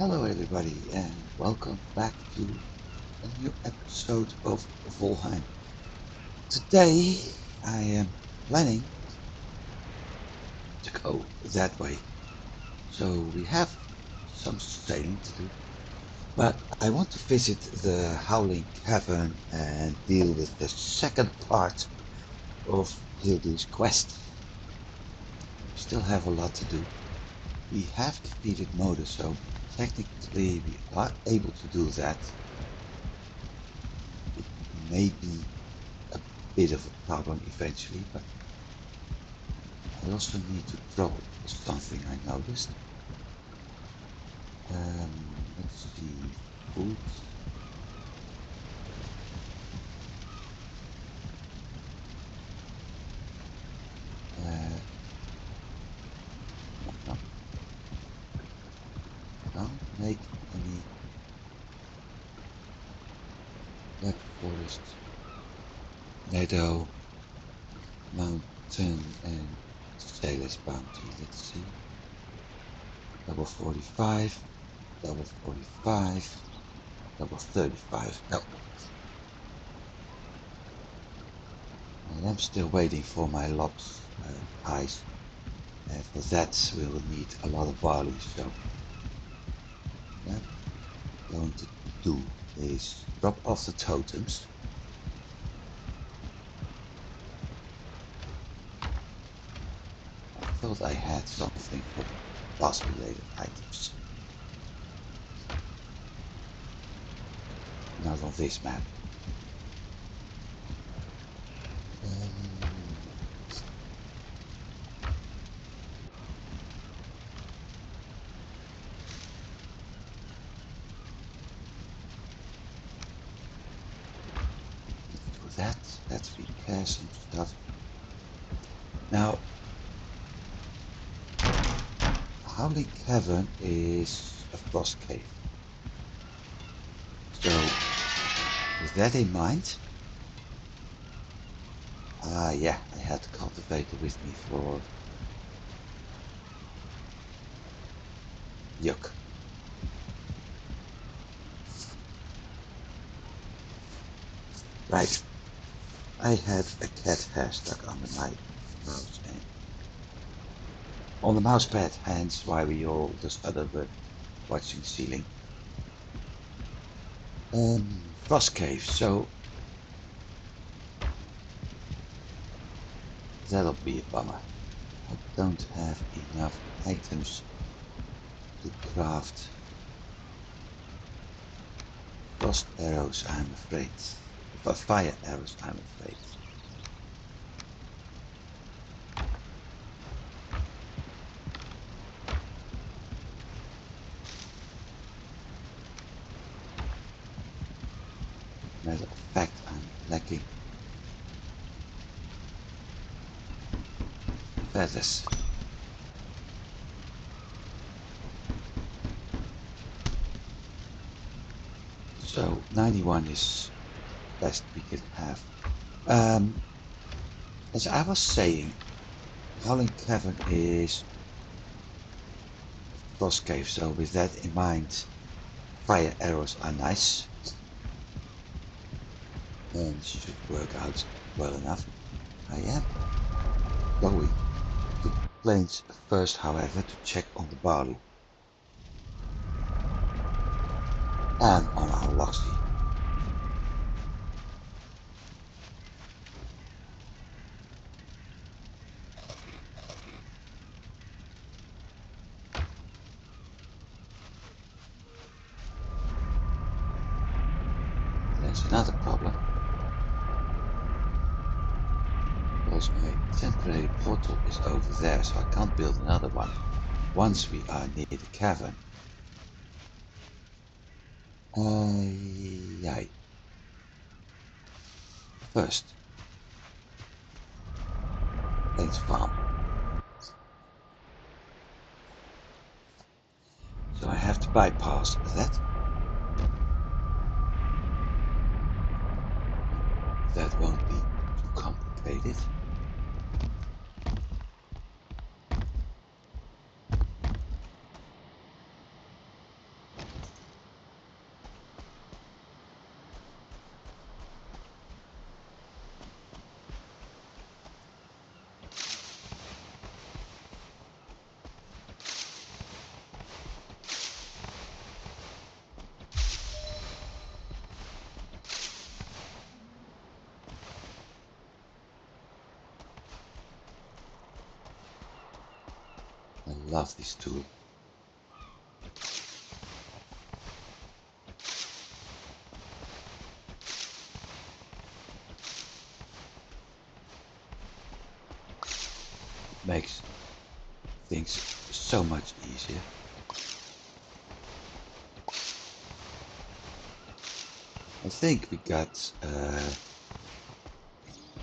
Hello everybody and welcome back to a new episode of Valheim. Today I am planning to go that way. So we have some sailing to do. But I want to visit the Howling Cavern and deal with the second part of Hildir's quest. We still have a lot to do. We have defeated Moda, so technically we are able to do that. It may be a bit of a problem eventually, but I also need to drop something I noticed. Let's see, food. No, don't make any black forest, meadow, mountain, and sailor's bounty. Let's see. Double 45, double 45, double 35. No. I am still waiting for my lock's eyes. And for that we will need a lot of barley, so what I'm going to do is drop off the totems. I thought I had something for boss related items. Not on this map. Let's repair some stuff. Now, Howling Cavern is a frost cave. So, with that in mind, yeah, I had the cultivator with me for yuck. Right. I had a cat hair stuck under my mouse and on the mouse pad, hence why we all just other were watching the ceiling. Frost cave, so that'll be a bummer. I don't have enough items to craft frost arrows, I'm afraid. But fire arrows, I'm afraid. Matter of fact, I'm lacking feathers. So 91 is best we can have. As I was saying, Howling Cavern is frost cave, so with that in mind, fire arrows are nice and should work out well enough. I am going to the plains first, however, to check on the barley and on our loxy. There's another problem, because my temporary portal is over there, so I can't build another one once we are near the cavern. Aye. First, plains farm. So I have to bypass that. That won't be too complicated. love this tool. Makes things so much easier. I think we got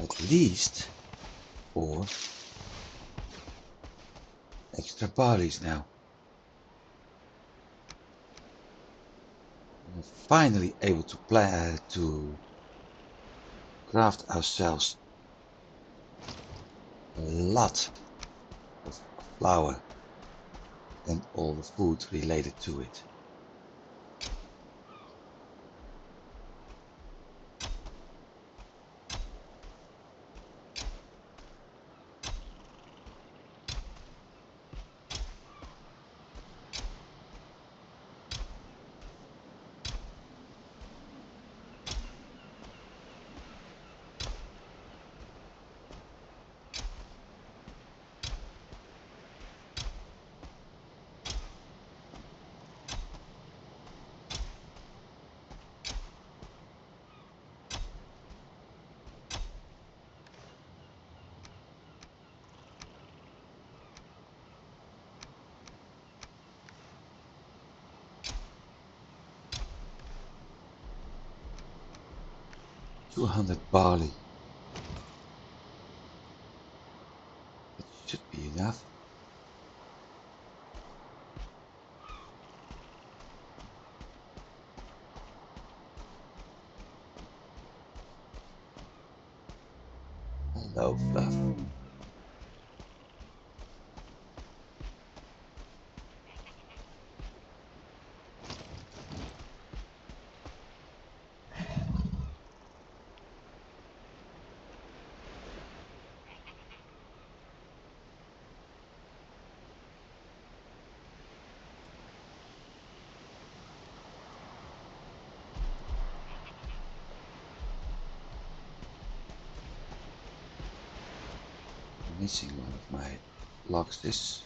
at least 4 extra barleys now. We're finally able to craft ourselves a lot of flour and all the food related to it. $200 barley. That should be enough. Hello, Fluff. I'm missing one of my logs. This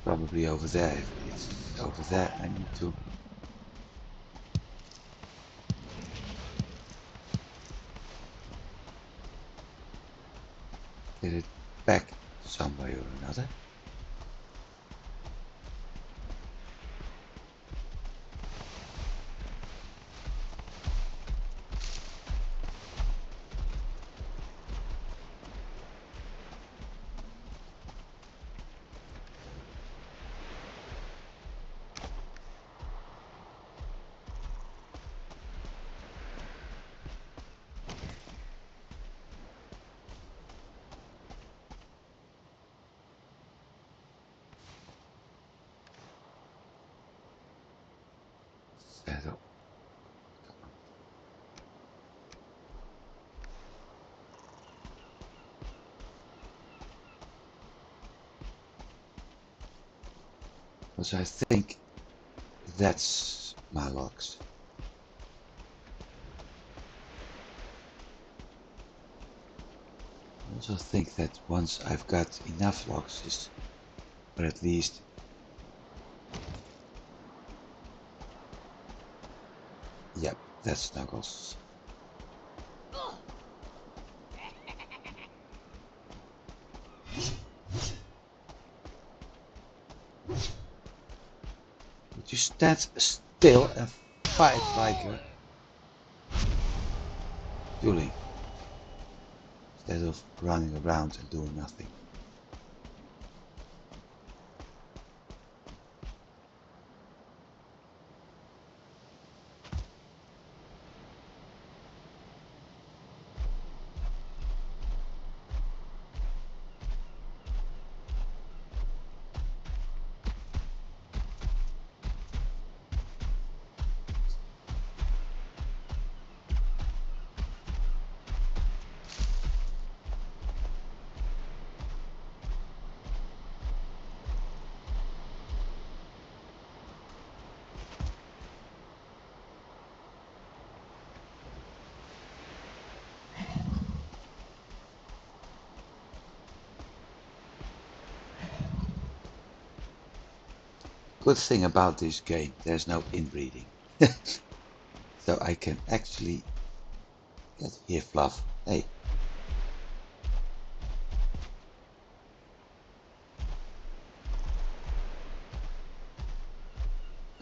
probably over there. If it's over there, I need to get it back some way or another. Settle. Because I think that's my logs. I also think that once I've got enough logs, or at least yep, that's Snuggles. Would you stand still and fight like a dueling instead of running around and doing nothing? Good thing about this game, there's no inbreeding. So I can actually get here, Fluff. Hey.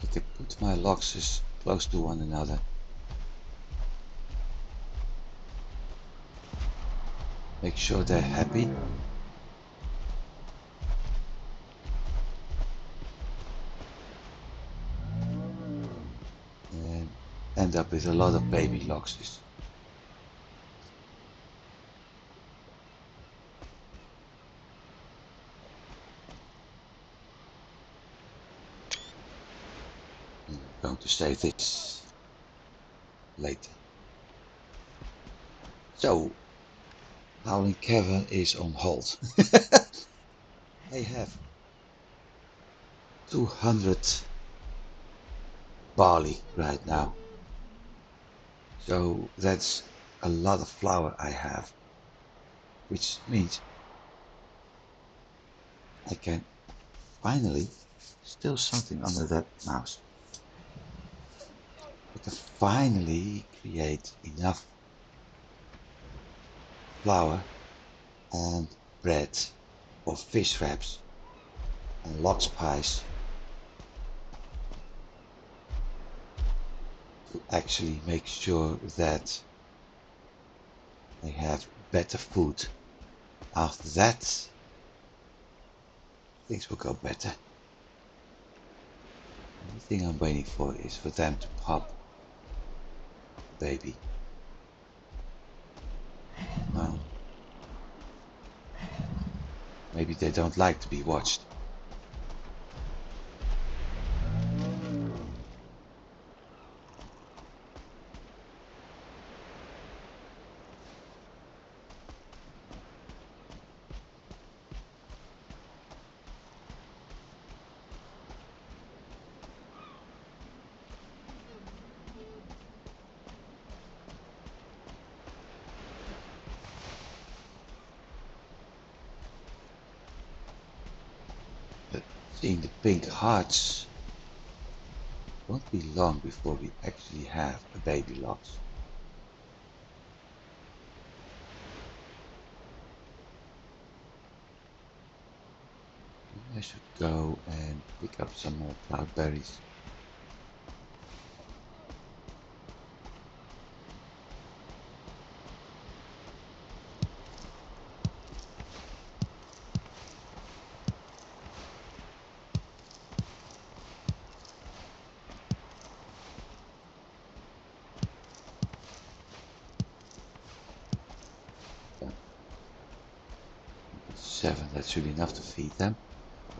I can put my logs as close to one another. Make sure they're happy. And end up with a lot of baby loxes. I'm going to save this later. So, Howling Cavern is on hold. I have 200 barley right now. So that's a lot of flour I have. Which means I can finally, still something under that mouse. I can finally create enough flour and bread or fish wraps and lox pies to actually make sure that I have better food. After that, things will go better. The only thing I'm waiting for is for them to pop baby. Well, maybe they don't like to be watched. But seeing the pink hearts, won't be long before we actually have a baby lox. I should go and pick up some more cloudberries. Yeah. 7, that should be enough to feed them.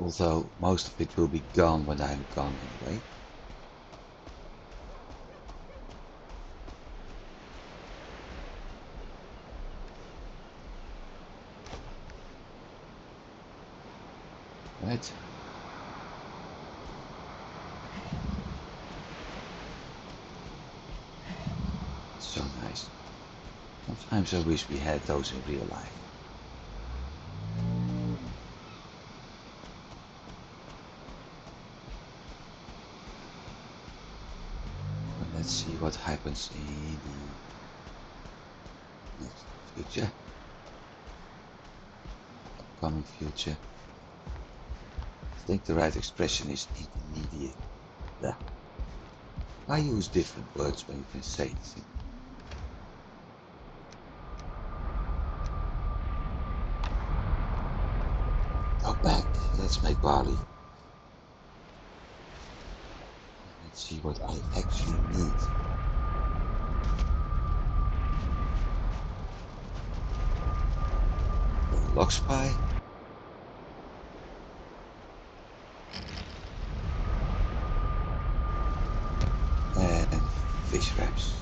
Although most of it will be gone when I'm gone anyway. Right. So nice. Sometimes I wish we had those in real life. But let's see what happens in the next future. Upcoming future. I think the right expression is intermediate. Yeah. I use different words when you can say anything. Go back. Let's make barley. Let's see what I actually need. A lox pie. And fish wraps.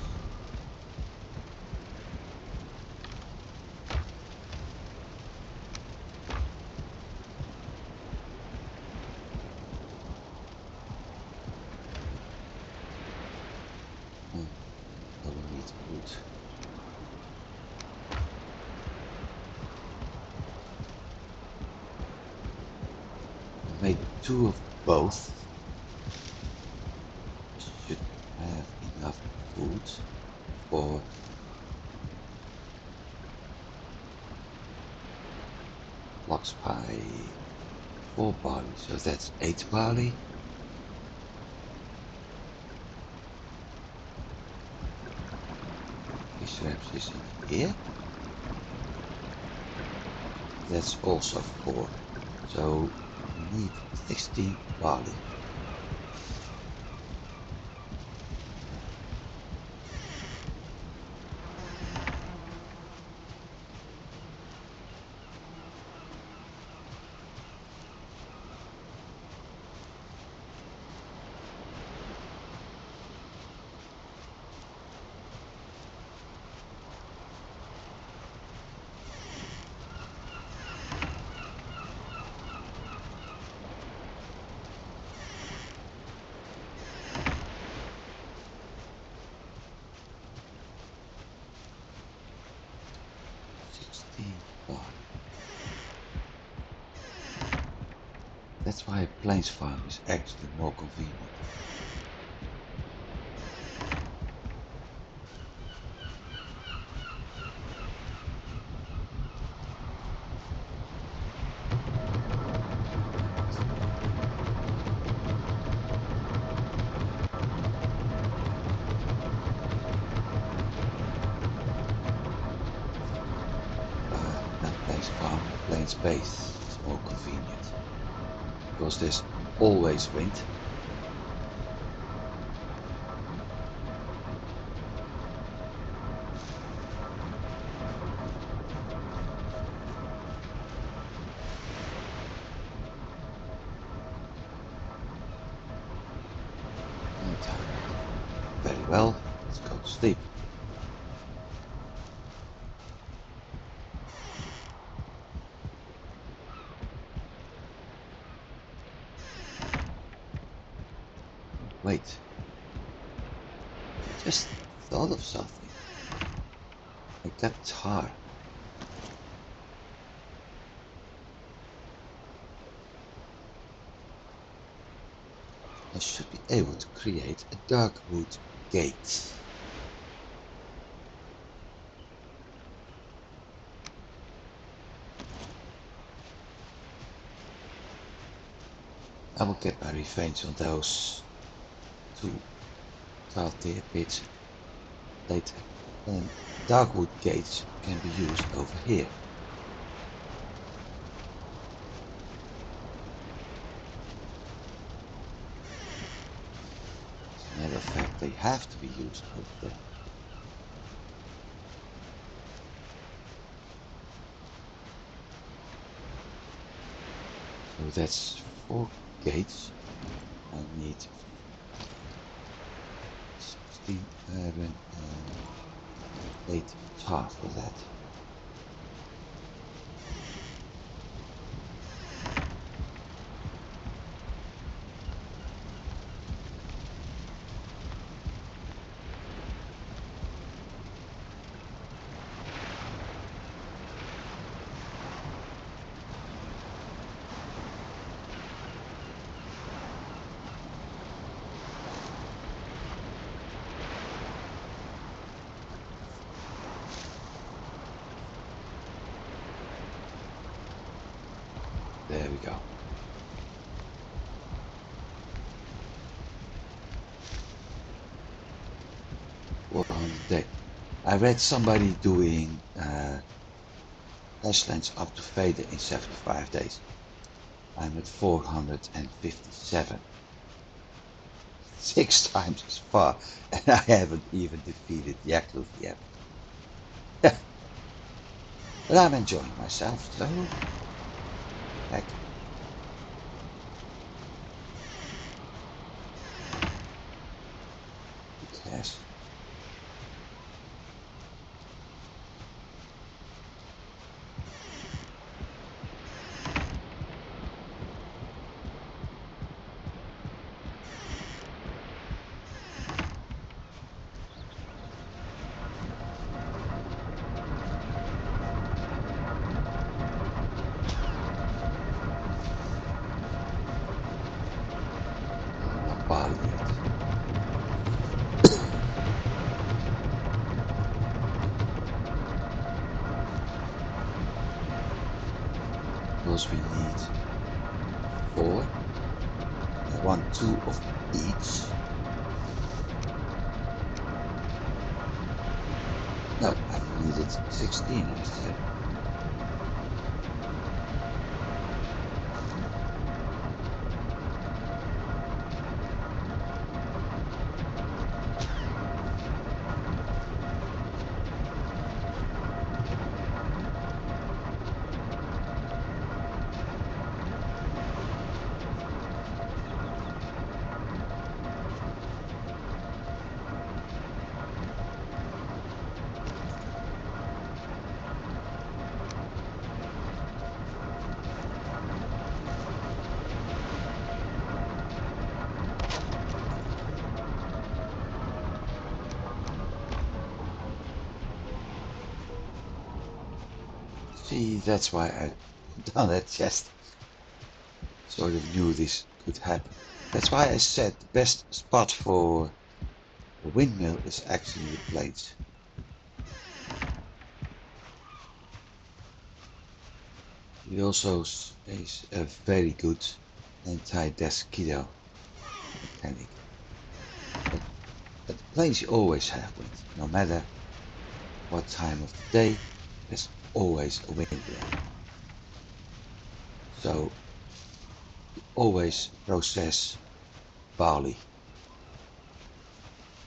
Oh, we need wood. I made 2 of both. wood for blocks by 4 barley, so that's 8 barley. Fish wraps is in here. That's also 4. So we need 16 barley. That's why a plains farm is actually more convenient. Not plains farm, plains base is more convenient. Because there's always wind. And very well, let's go to sleep. Wait, I just thought of something. I got tar. I should be able to create a dark wood gate. I will get my revenge on those 2 Valheim pits later. And darkwood gates can be used over here. As a matter of fact, they have to be used over there. So that's 4 gates. I need 16 iron and 8 tar for that. There we go. Work on the day. I read somebody doing Ashlands up to Vader in 75 days. I'm at 457. 6 times as far, and I haven't even defeated Yaklov yet. But I'm enjoying myself, so heck. Who cares? because we need 4. I want 2 of each. No, I needed 16, I said. See, that's why I done that chest. Sort of knew this could happen. That's why I said the best spot for a windmill is actually the plates. It also is a very good anti-mosquito mechanic. But the planes you always have wind, no matter what time of the day, there's always a wind there. So you always process barley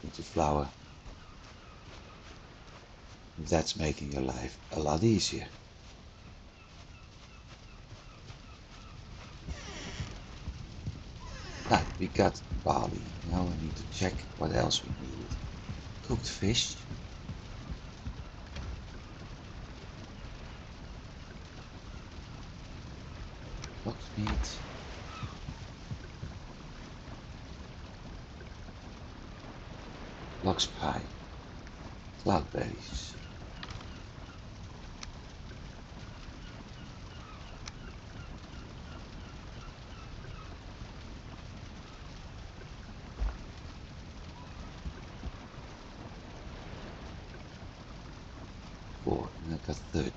into flour. That's making your life a lot easier. Right, we got barley. Now we need to check what else we need. Cooked fish. Fox meat. Lox pie. Cloudberries. Four, and I got 30.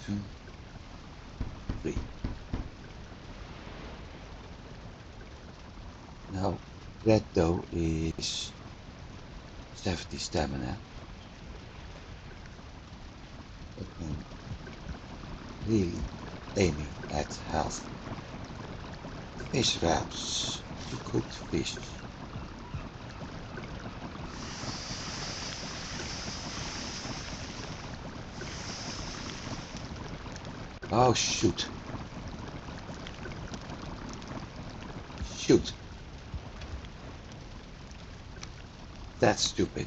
2, 3. Now, red dough is 70 stamina. But I'm really aiming at health. Fish wraps, 2 cooked fish. Oh shoot. Shoot. That's stupid.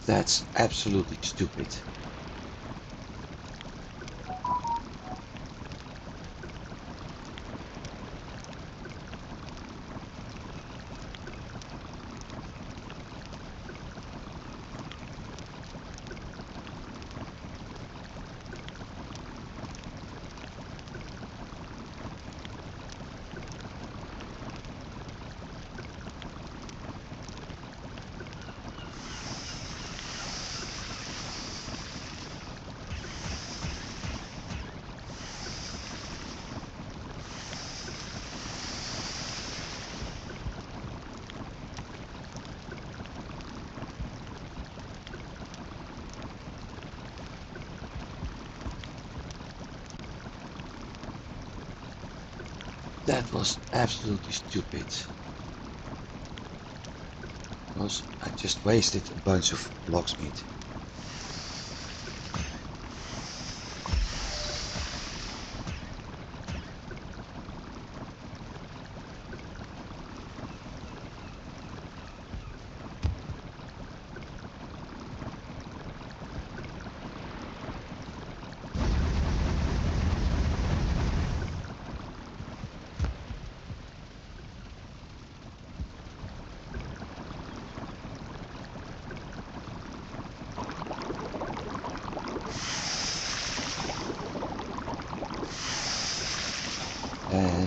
That's absolutely stupid. That was absolutely stupid. Because I just wasted a bunch of lox meat.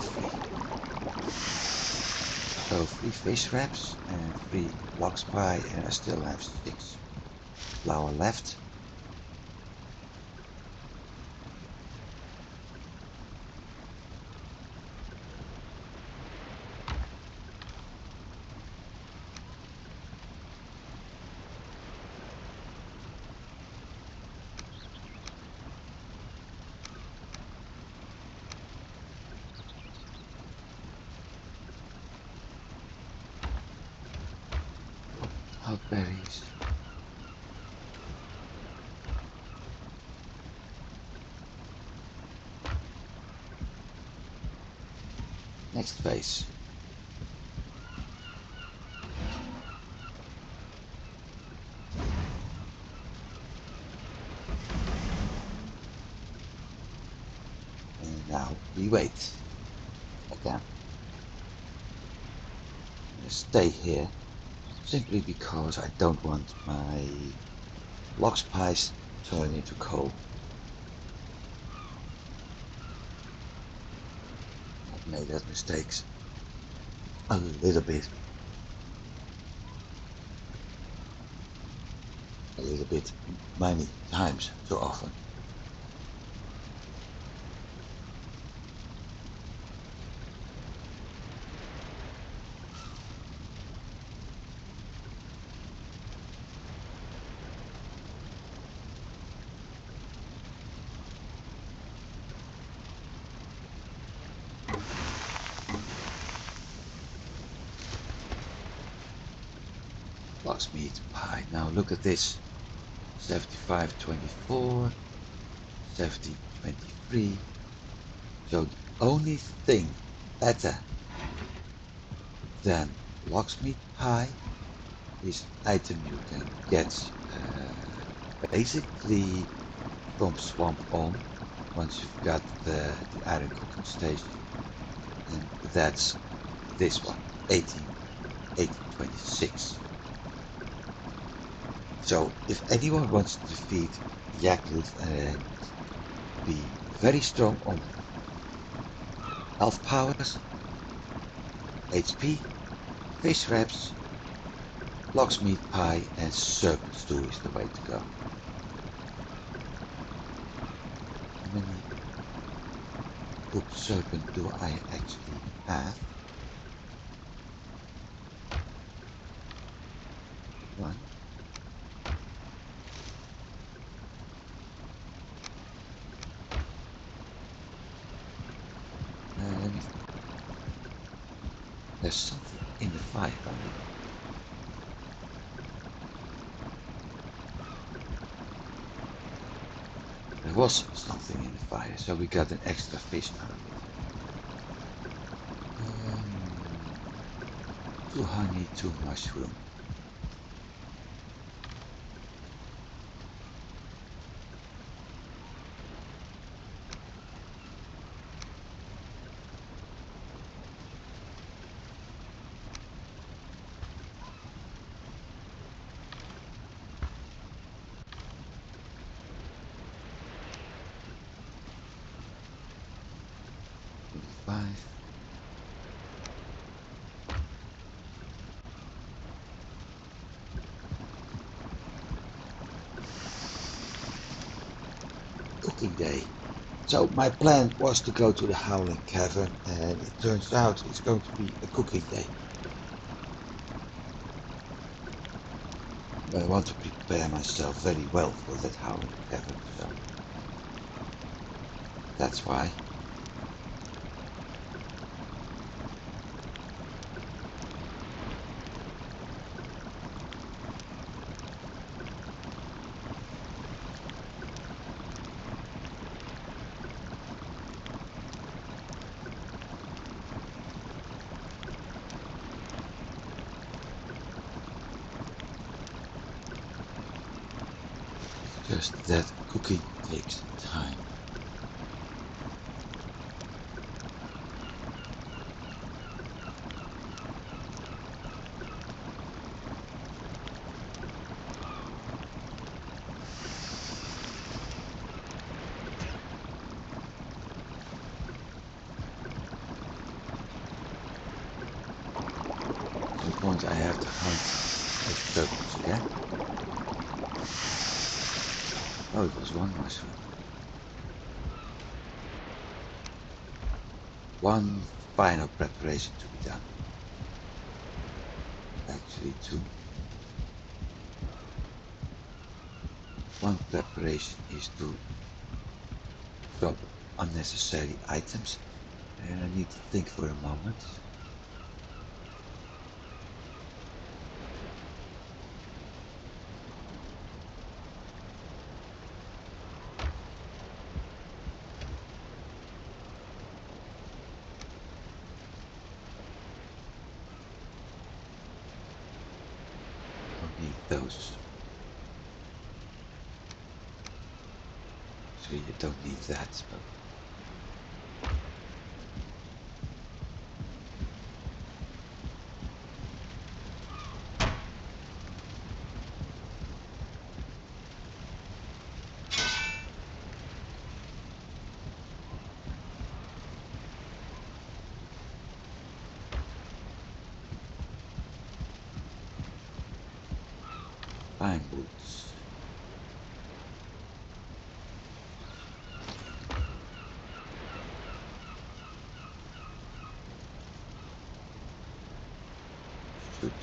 free. So 3 fish wraps and 3 lox pie, and I still have 6 flour left. Hot berries. Next phase. And now we wait. Again. Stay here simply because I don't want my lox pies turn into coal. I've made that mistakes a little bit. Many times too often. Lox meat pie. Now look at this. 75.24, 70.23. So the only thing better than locksmith pie is item you can get basically from swamp on once you've got the iron cooking station, and that's this one, 1826. So if anyone wants to defeat Yaklut and be very strong on health powers, HP, fish wraps, locksmith pie and serpent stew is the way to go. How many cooked serpent do I actually have? 1. And there's something in the fire coming. There was something in the fire, so we got an extra fish out of it. 2 honey, 2 mushroom. Cooking day. So my plan was to go to the Howling Cavern, and it turns out it's going to be a cooking day. But I want to prepare myself very well for that Howling Cavern, so that's why. Just that cooking takes time. point I have to hunt those serpents again. Oh, it was one mushroom. One final preparation to be done. Actually, two. One preparation is to drop unnecessary items, and I need to think for a moment. Don't need those. So you don't need that, but pine boots. Shoot.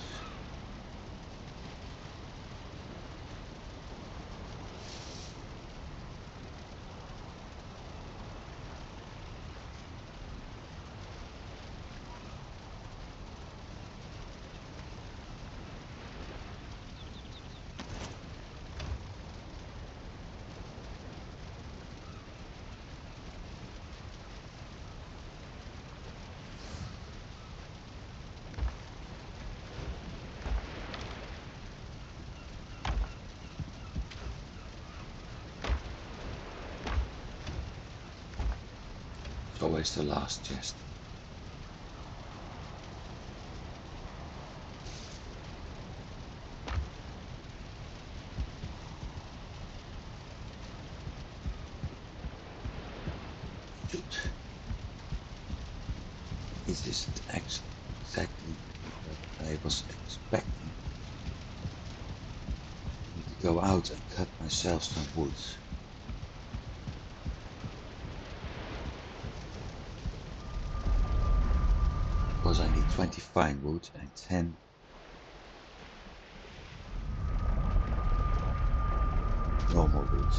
It's always the last chest. Shoot. This isn't exactly what I was expecting. I need to go out and cut myself some wood. Because I need 20 fine wood and 10 normal wood.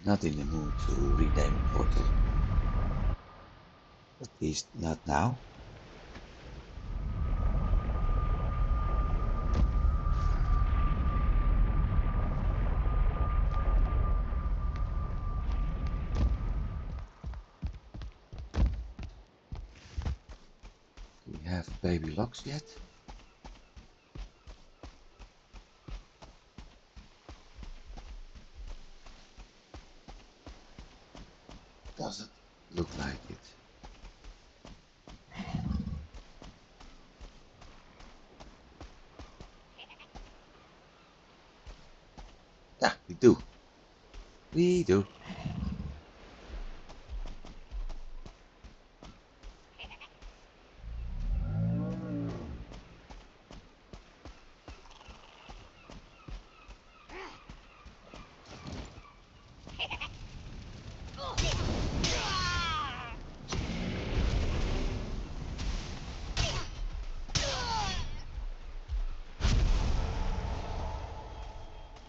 Not in the mood to rename a portal. At least not now. Do we have baby locks yet? Doesn't look like it. Yeah, we do. We do.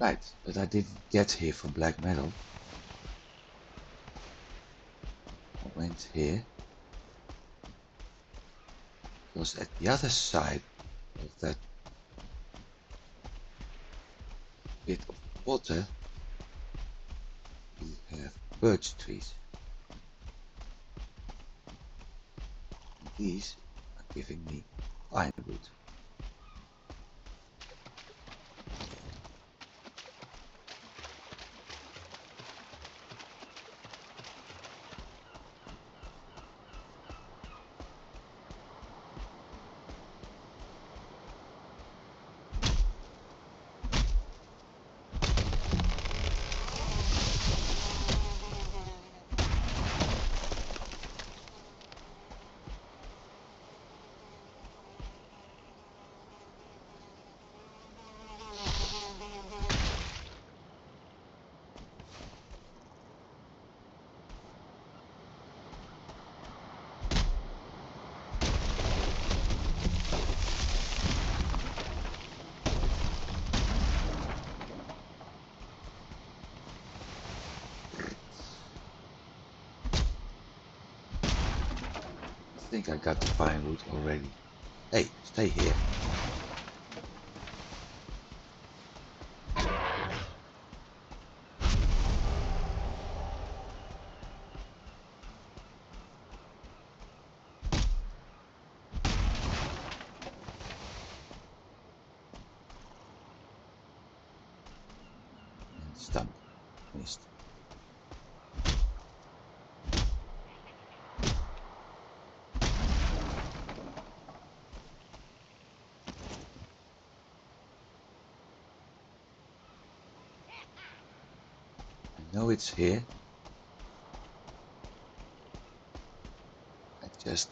Right, but I didn't get here from black metal. I went here because at the other side of that bit of water we have birch trees. And these are giving me pine wood. think I got the firewood already. Hey, stay here. And stump. Missed. I know it's here. I just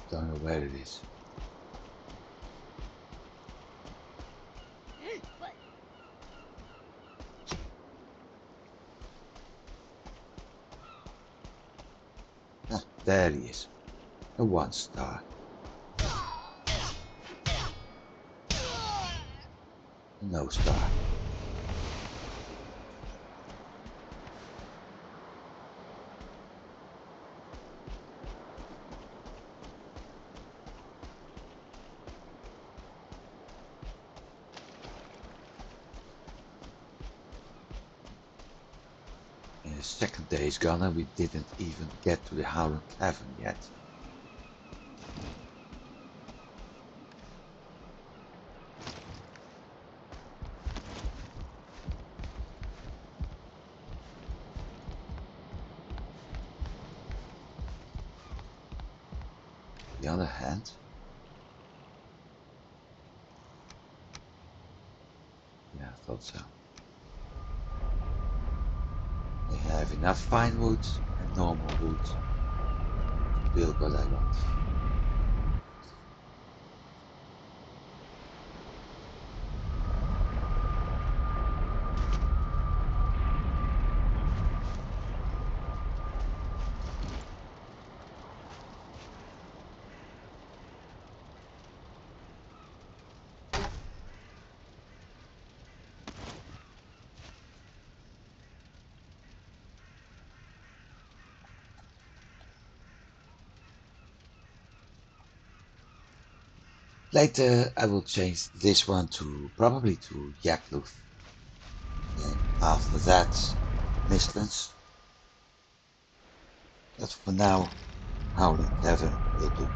don't know where it is. Ah, there he is. A 1 star. A no star. And the second day is gone and we didn't even get to the Howling Cavern yet. On the other hand, yeah, I thought so. I have enough fine wood and normal wood to build what I want. Later I will change this one to probably to Yakluth. And after that, Mistlands. But for now, Howling Cavern will do.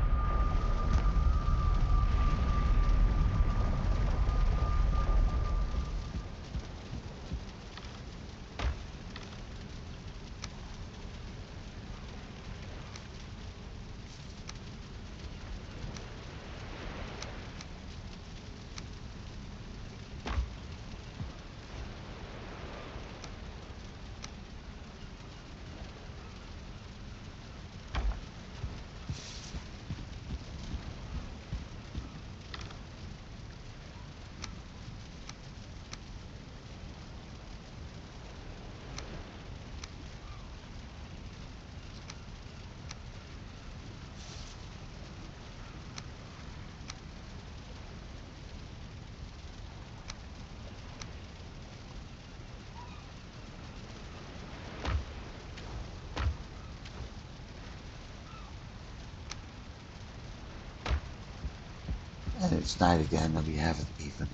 And it's night again and we haven't even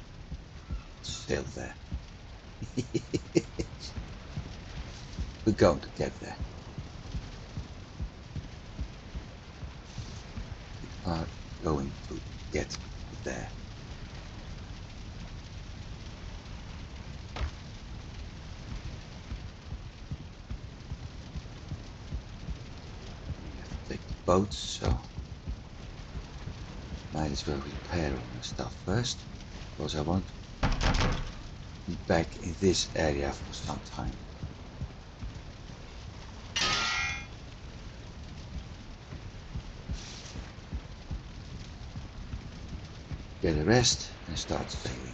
sailed there. We're going to get there. We are going to get there. We have to take the boat, so might as well repair all my stuff first, because I won't be back in this area for some time. Get a rest and start sailing.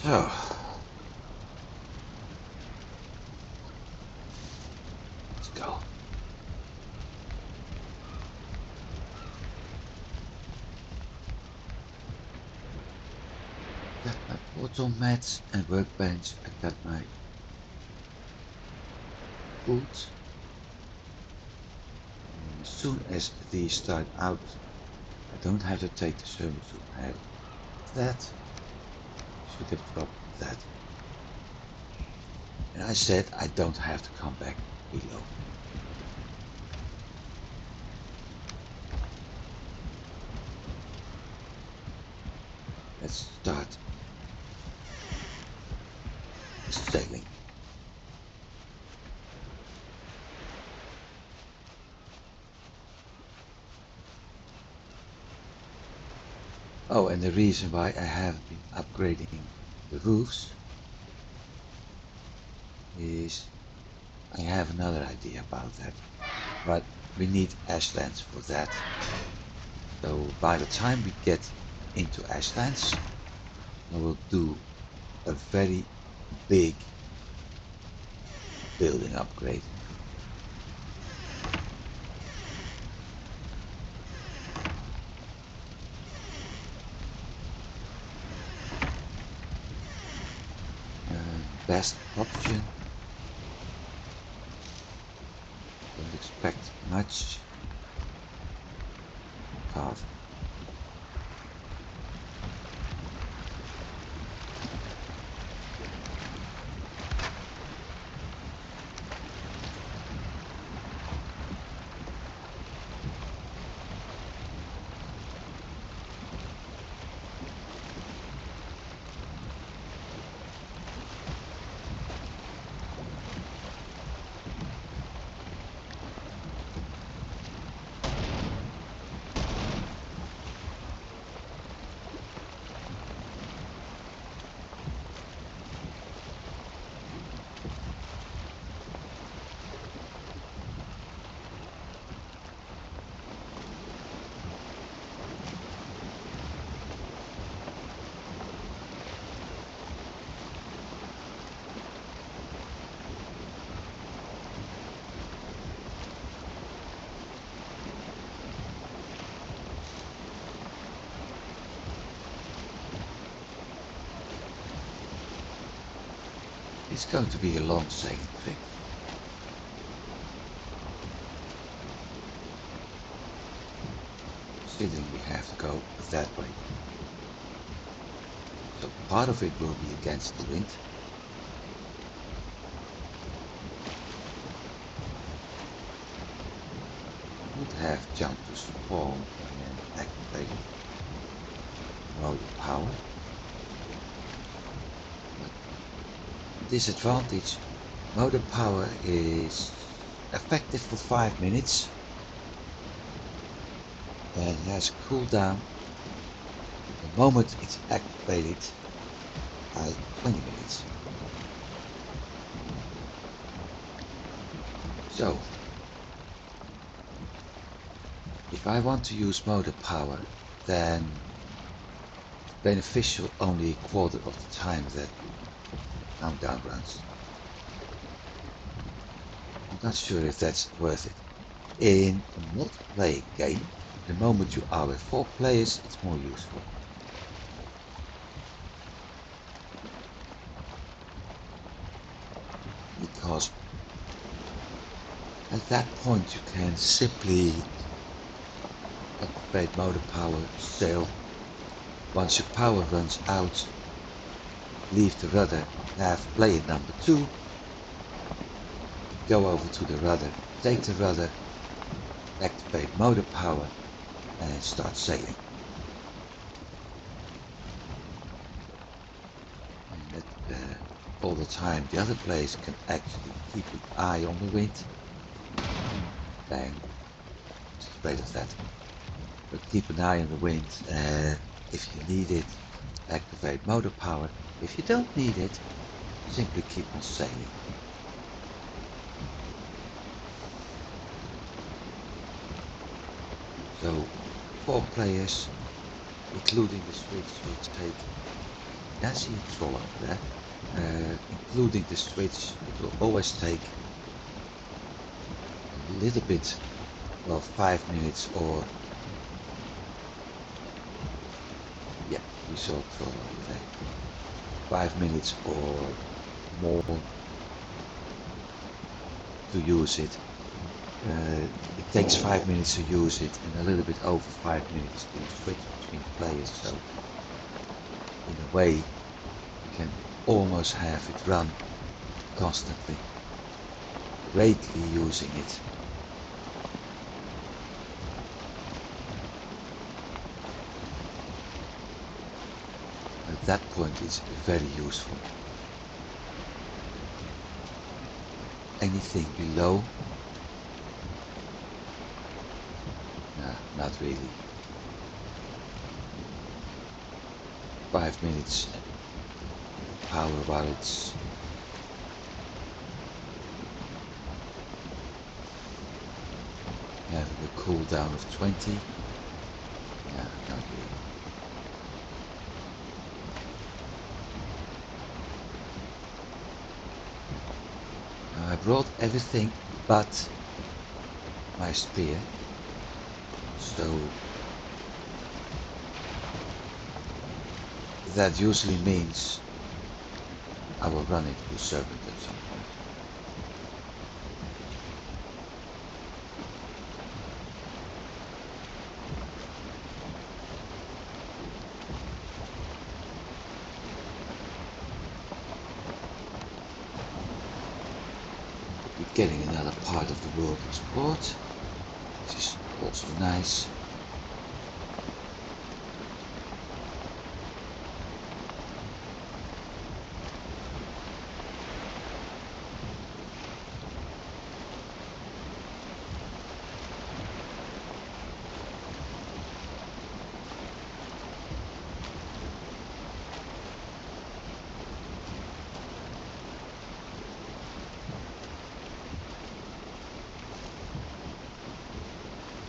So, let's go. Got my portal mats and workbench. I got my food. As soon as these start out, I don't have to take the sermon soup. I have that. Should have dropped that. And I said I don't have to come back below. Let's start sailing. Oh, and the reason why I haven't been upgrading the roofs is I have another idea about that. But we need ashlands for that. So by the time we get into ashlands, I will do a very big building upgrade. Best option. Don't expect much. Carve. It's going to be a long sailing trip. Considering we have to go that way. So part of it will be against the wind. I would have jumped to spawn and activated mode power. Disadvantage, motor power is effective for 5 minutes and has a cooldown the moment it's activated by 20 minutes. So, if I want to use motor power, then it's beneficial only a quarter of the time that countdown runs. I'm not sure if that's worth it. In a multiplayer game, the moment you are with 4 players, it's more useful. Because at that point you can simply activate motor power, sail. Once your power runs out, leave the rudder, have player number 2, go over to the rudder, take the rudder, activate motor power and start sailing. And all the time the other players can actually keep an eye on the wind. Bang. Just afraid of that. But keep an eye on the wind and if you need it, activate motor power. If you don't need it, simply keep on sailing. So 4 players, including the Switch, will take Yeah, see a troll over there. Including the switch, it will always take a little bit, well, 5 minutes or, yeah, we saw a troll over there. 5 minutes or more to use it. It takes 5 minutes to use it and a little bit over 5 minutes to switch between players, so in a way you can almost have it run constantly, greatly using it. At that point it's very useful. Anything below? Nah, not really. 5 minutes power while it's having a cooldown of 20. Nah, not really. Now I brought everything but my spear, so that usually means I will run into the serpent at some point. We're getting another part of the world explored, which is also nice.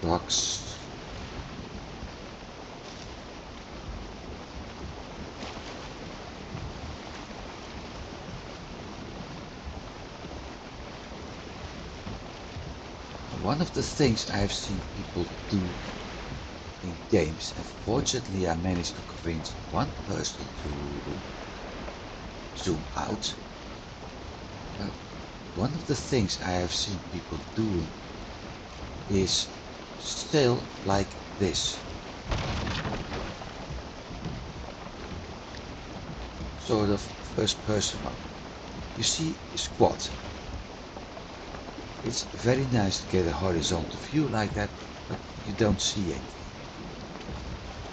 Rocks. One of the things I've seen people do in games, and fortunately I managed to convince one person to zoom out. One of the things I have seen people doing is sail like this. Sort of first person one. You see a squat. It's very nice to get a horizontal view like that, but you don't see it.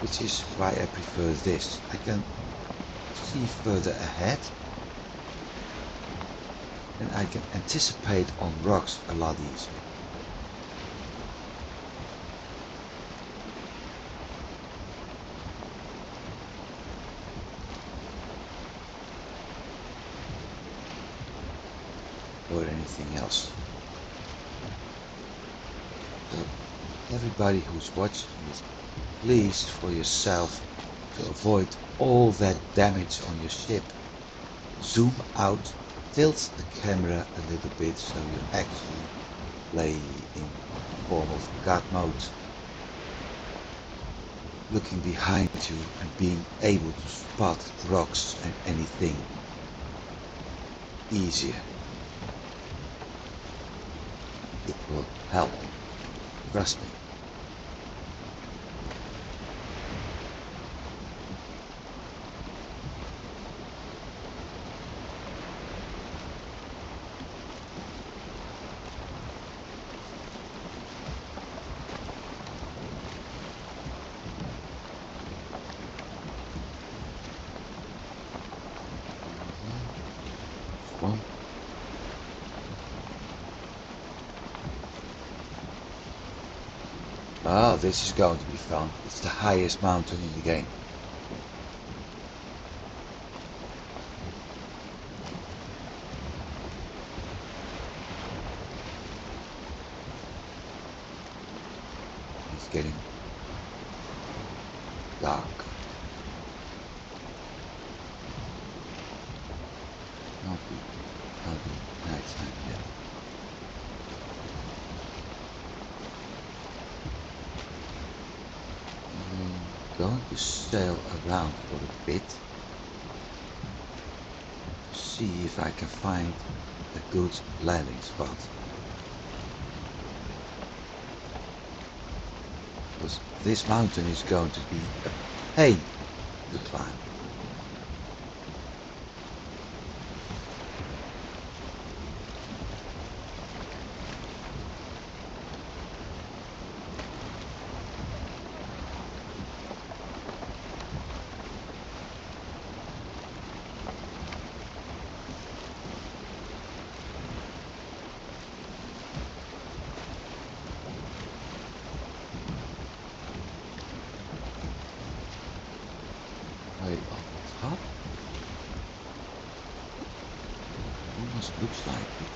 Which is why I prefer this. I can see further ahead and I can anticipate on rocks a lot easier. Or anything else. So everybody who's watching this, please for yourself, to avoid all that damage on your ship, zoom out, tilt the camera a little bit so you actually play in form of God mode, looking behind you and being able to spot rocks and anything easier. It will help, trust me. One. Ah, this is going to be fun. It's the highest mountain in the game. It's getting dark. going to sail around for a bit to see if I can find a good landing spot. Because this mountain is going to be a pain to climb. Way up top? Almost looks like it.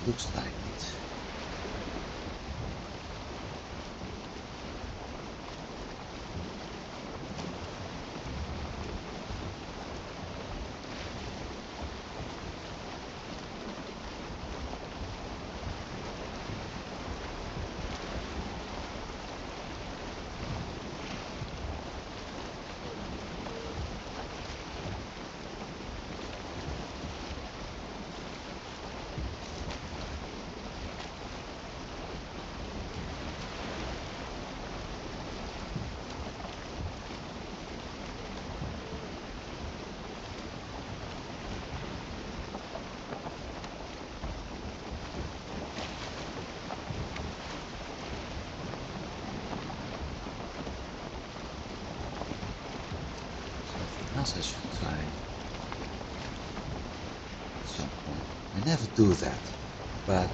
Looks like it. Else I should try at some point. I never do that, but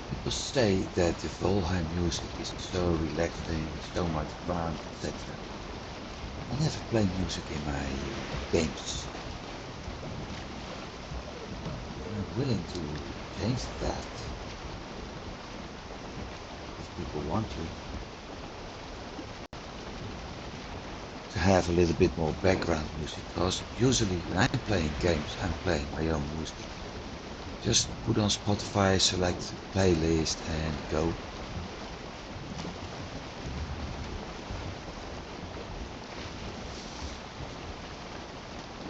people say that the Valheim music is so relaxing, so much fun, etc. I never play music in my games. I'm willing to change that if people want to have a little bit more background music, because usually when I'm playing games I'm playing my own music. Just put on Spotify, select playlist and go.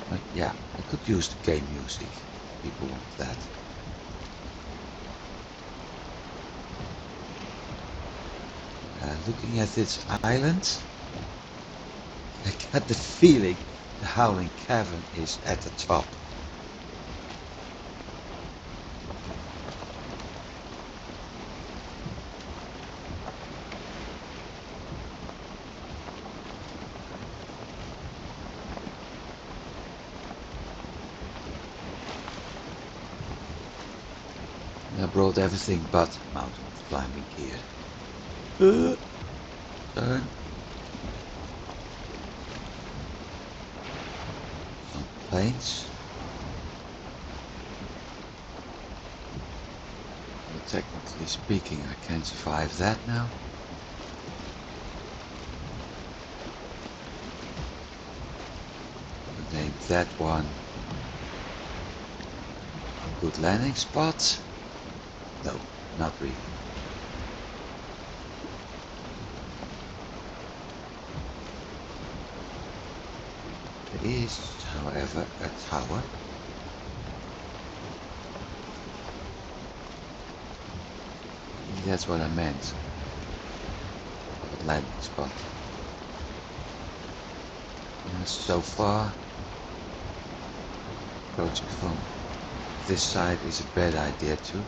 But yeah, I could use the game music if people want that. Looking at this island, I get the feeling the Howling Cavern is at the top. I brought everything but mountain climbing gear. Turn. Some planes. Well, technically speaking, I can survive that now. I'll name that one a good landing spot. No, not really. There is, however, a tower. That's what I meant. A landing spot. And so far, approaching from this side is a bad idea too.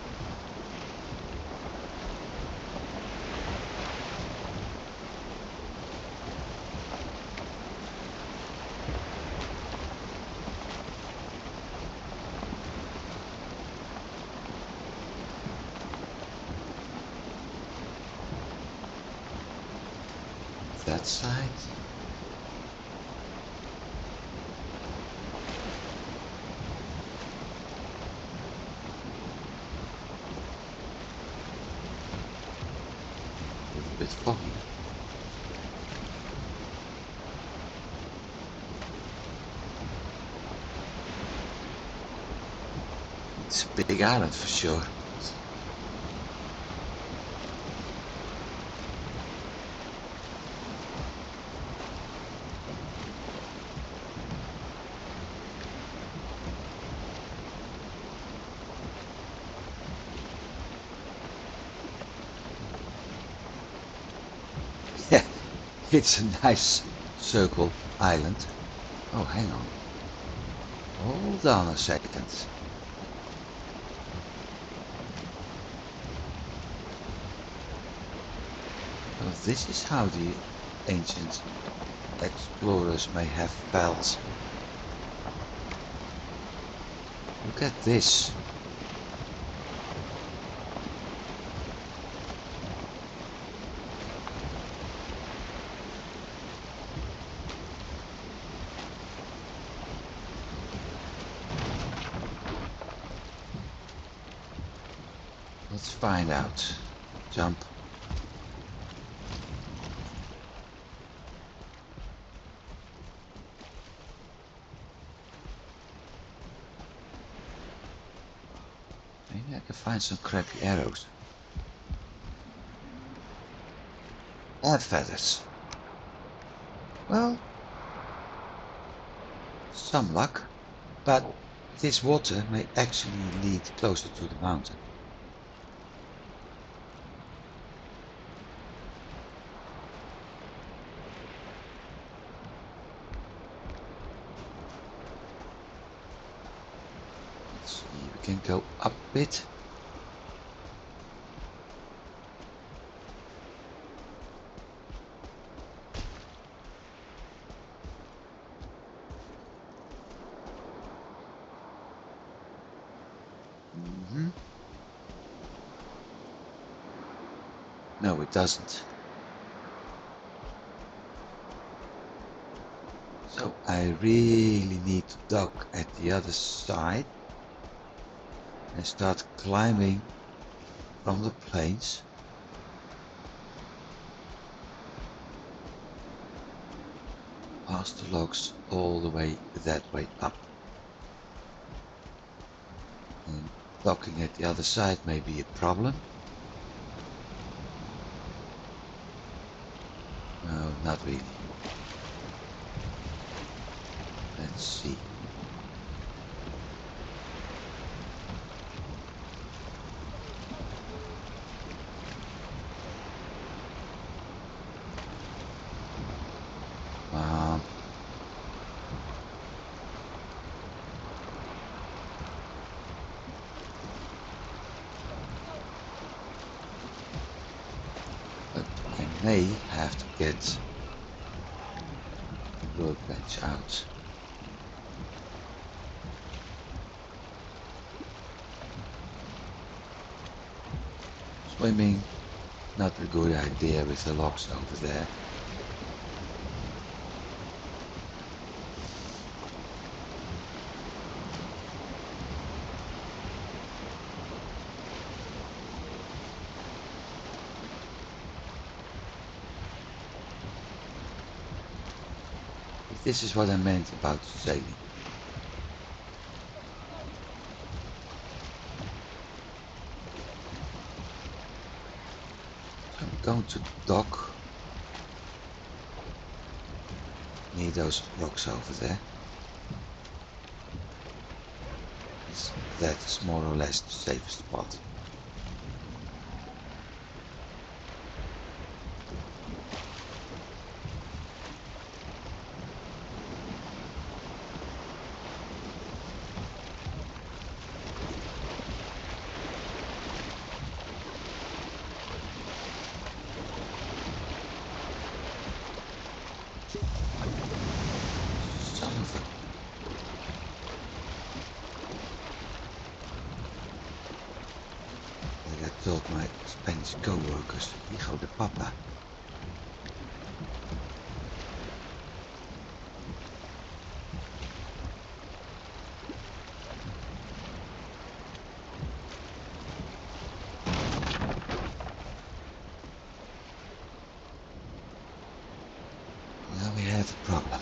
That side. A little bit foggy. It's a big island for sure. It's a nice circle island. Oh, hang on. Hold on a second. Well, this is how the ancient explorers may have felt. Look at this. Let's find out. Jump. Maybe I can find some crappy arrows. And feathers. Well, some luck. But this water may actually lead closer to the mountain. Let's see, we can go up a bit. No, it doesn't. So I really need to dock at the other side and start climbing from the plains. Past the logs all the way that way up. And docking at the other side may be a problem. No, not really. Let's see. But I may have to get the workbench out. Swimming, not a good idea with the logs over there. This is what I meant about sailing. So I'm going to dock near those rocks over there. That's more or less the safest spot. Son of a... Like I told my Spanish co-workers, hijo de papa. Now we have a problem.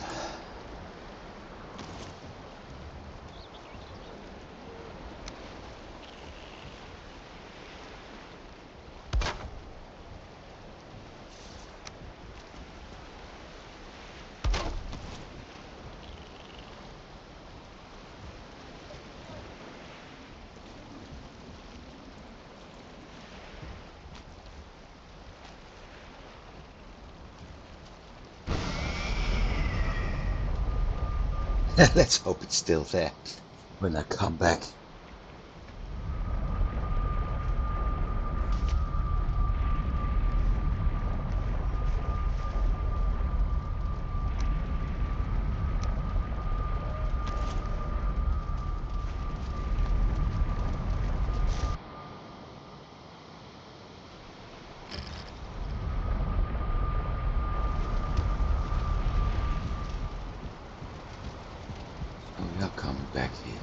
Let's hope it's still there when I come back. So we are coming back here.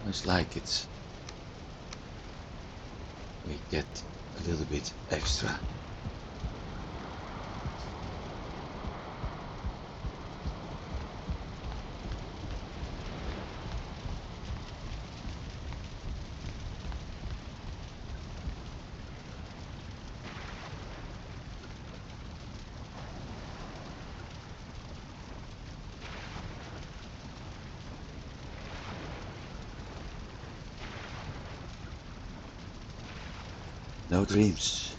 Almost like it's we get a little bit extra. No dreams.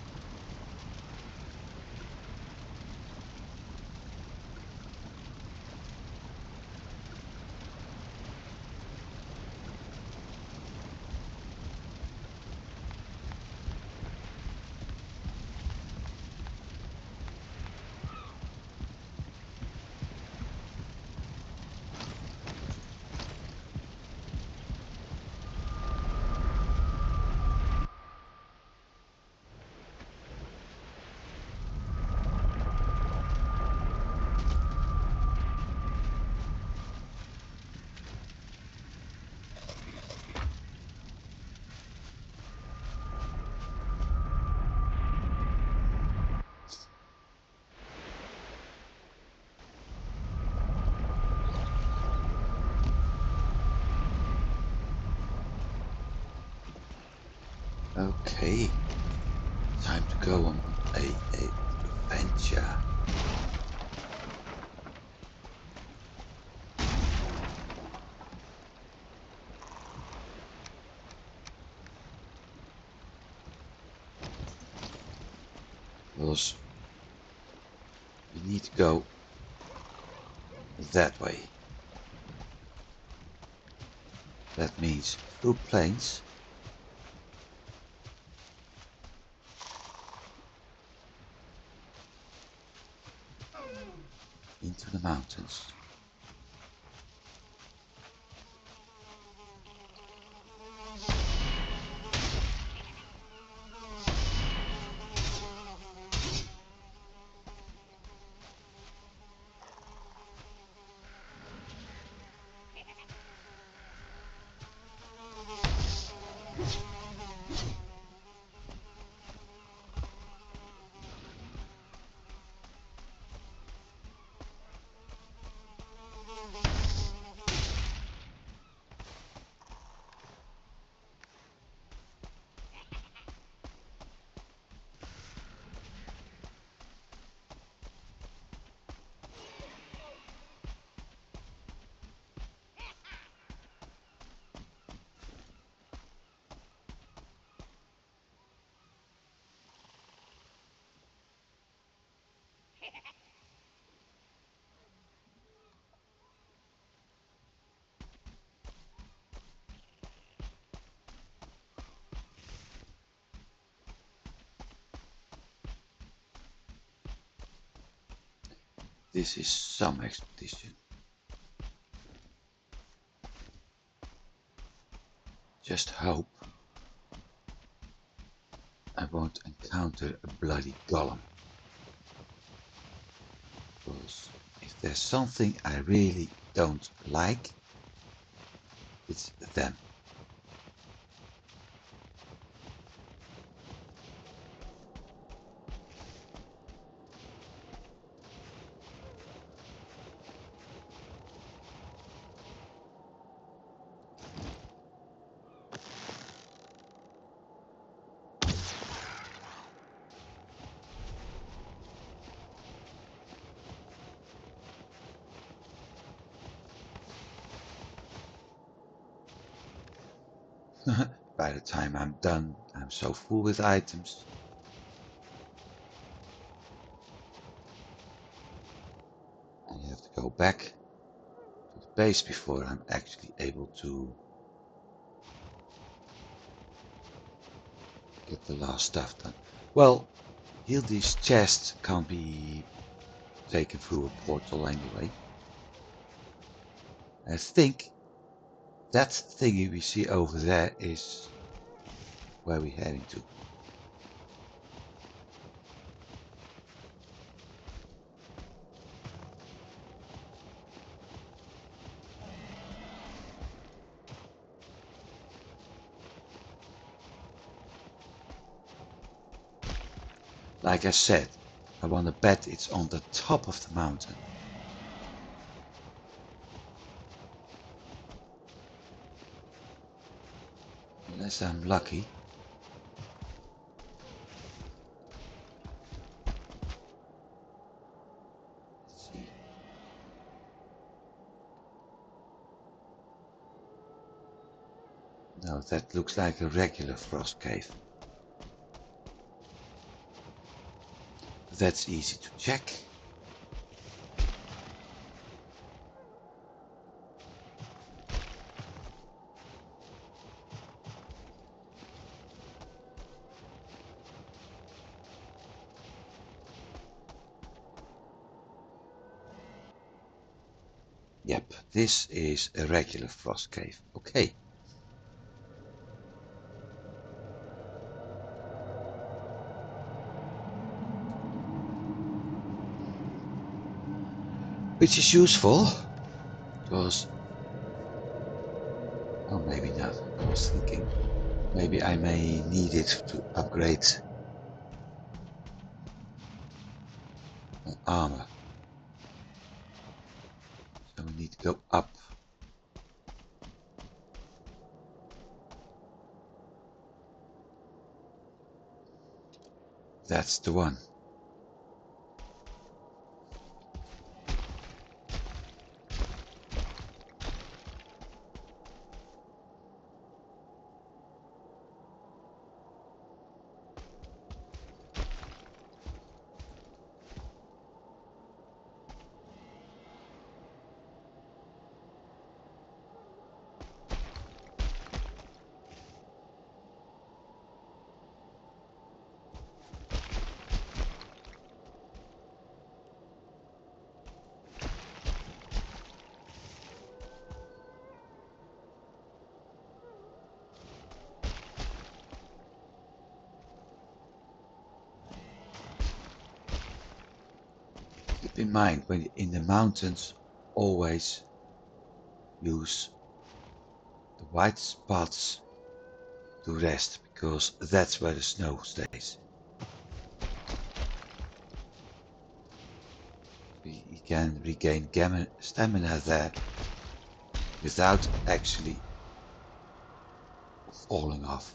Okay, time to go on a adventure. Because we need to go that way. That means through plains, into the mountains. This is some expedition. Just hope I won't encounter a bloody golem. Because if there's something I really don't like, it's them. By the time I'm done, I'm so full with items. And you have to go back to the base before I'm actually able to get the last stuff done. Well, Hildir's chest can't be taken through a portal anyway. I think that thingy we see over there is where we're heading to. Like I said, I want to bet it's on the top of the mountain. Unless I'm lucky. Let's see. No, that looks like a regular frost cave. That's easy to check. Yep, this is a regular frost cave. Okay. Which is useful, because... Oh, maybe not. I was thinking maybe I may need it to upgrade my armor. So we need to go up. That's the one. Keep in mind, when you're in the mountains, always use the white spots to rest, because that's where the snow stays. You can regain stamina there without actually falling off.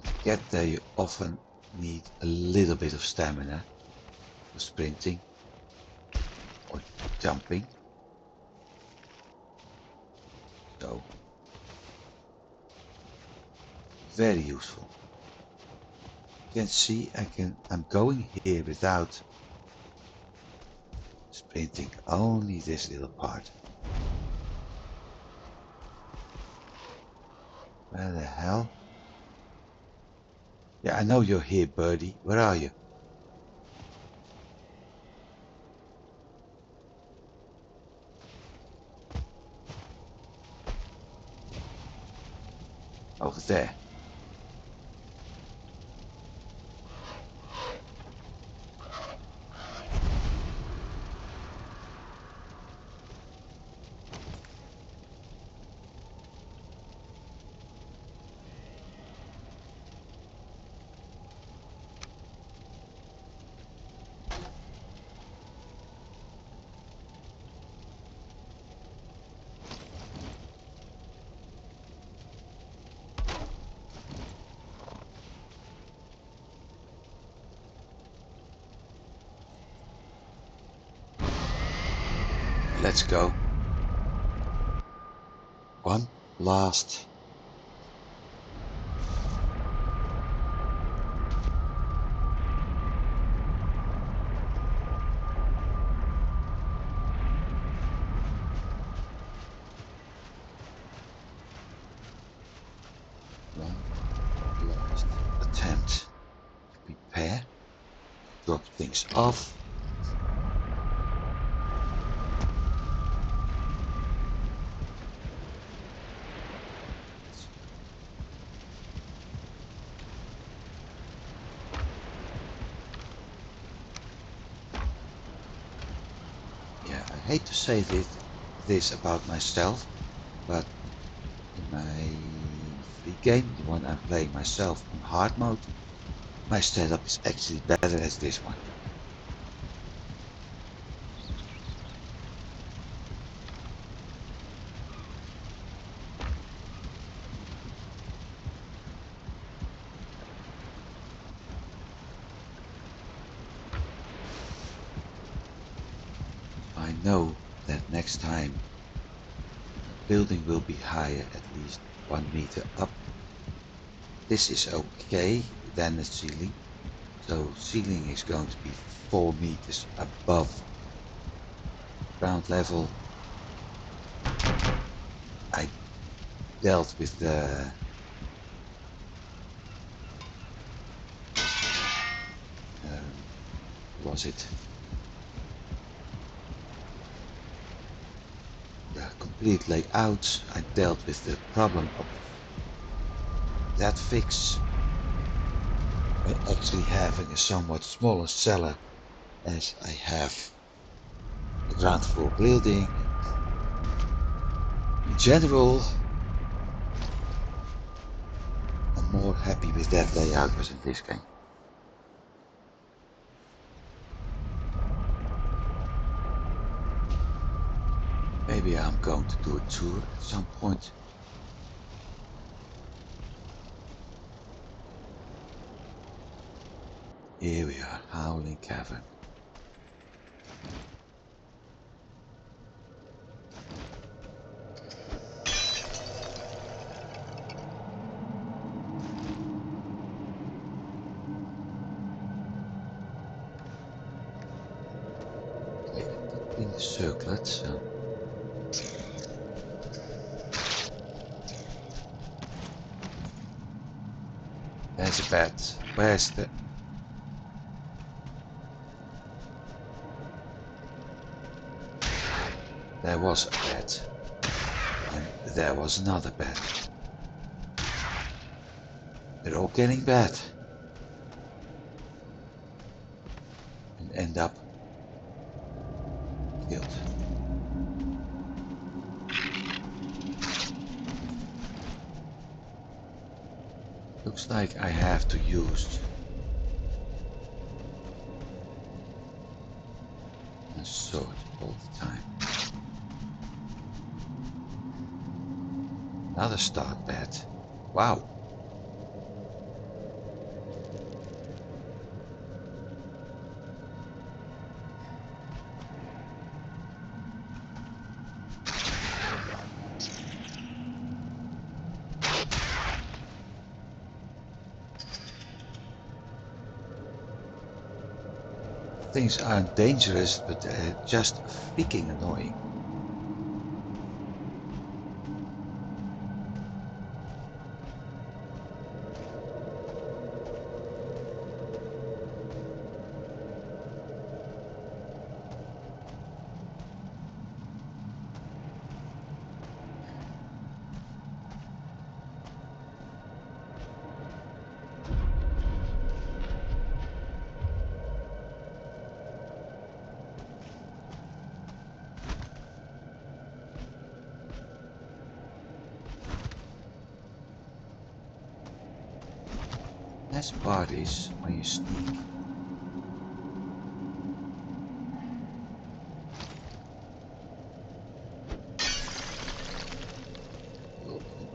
To get there, you often need a little bit of stamina for sprinting or jumping. So, very useful. You can see I'm going here without sprinting, only this little part. Where the hell? Yeah, I know you're here, birdie. Where are you? Over there. Let's go. One last. One last attempt to prepare. Drop things off. Yeah, I hate to say this about myself, but in my free game, the one I'm playing myself on hard mode, my setup is actually better as this one. I know that next time the building will be higher, at least 1 meter up. This is okay than the ceiling. So ceiling is going to be 4 meters above ground level. I dealt with the was it the complete layout. I dealt with the problem of that fix by actually having a somewhat smaller cellar, as I have a ground floor building. In general, I'm more happy with that layout as in this game. Maybe I'm going to do a tour at some point. Here we are, Howling Cavern. In the circlet, so there's a bed. Where's the... There was a bed. And there was another bed. They're all getting bad. And end up killed. Looks like I have to use a sword all the time. Another start bed. Wow. Things aren't dangerous, but they're just freaking annoying. Best part is when you sneak.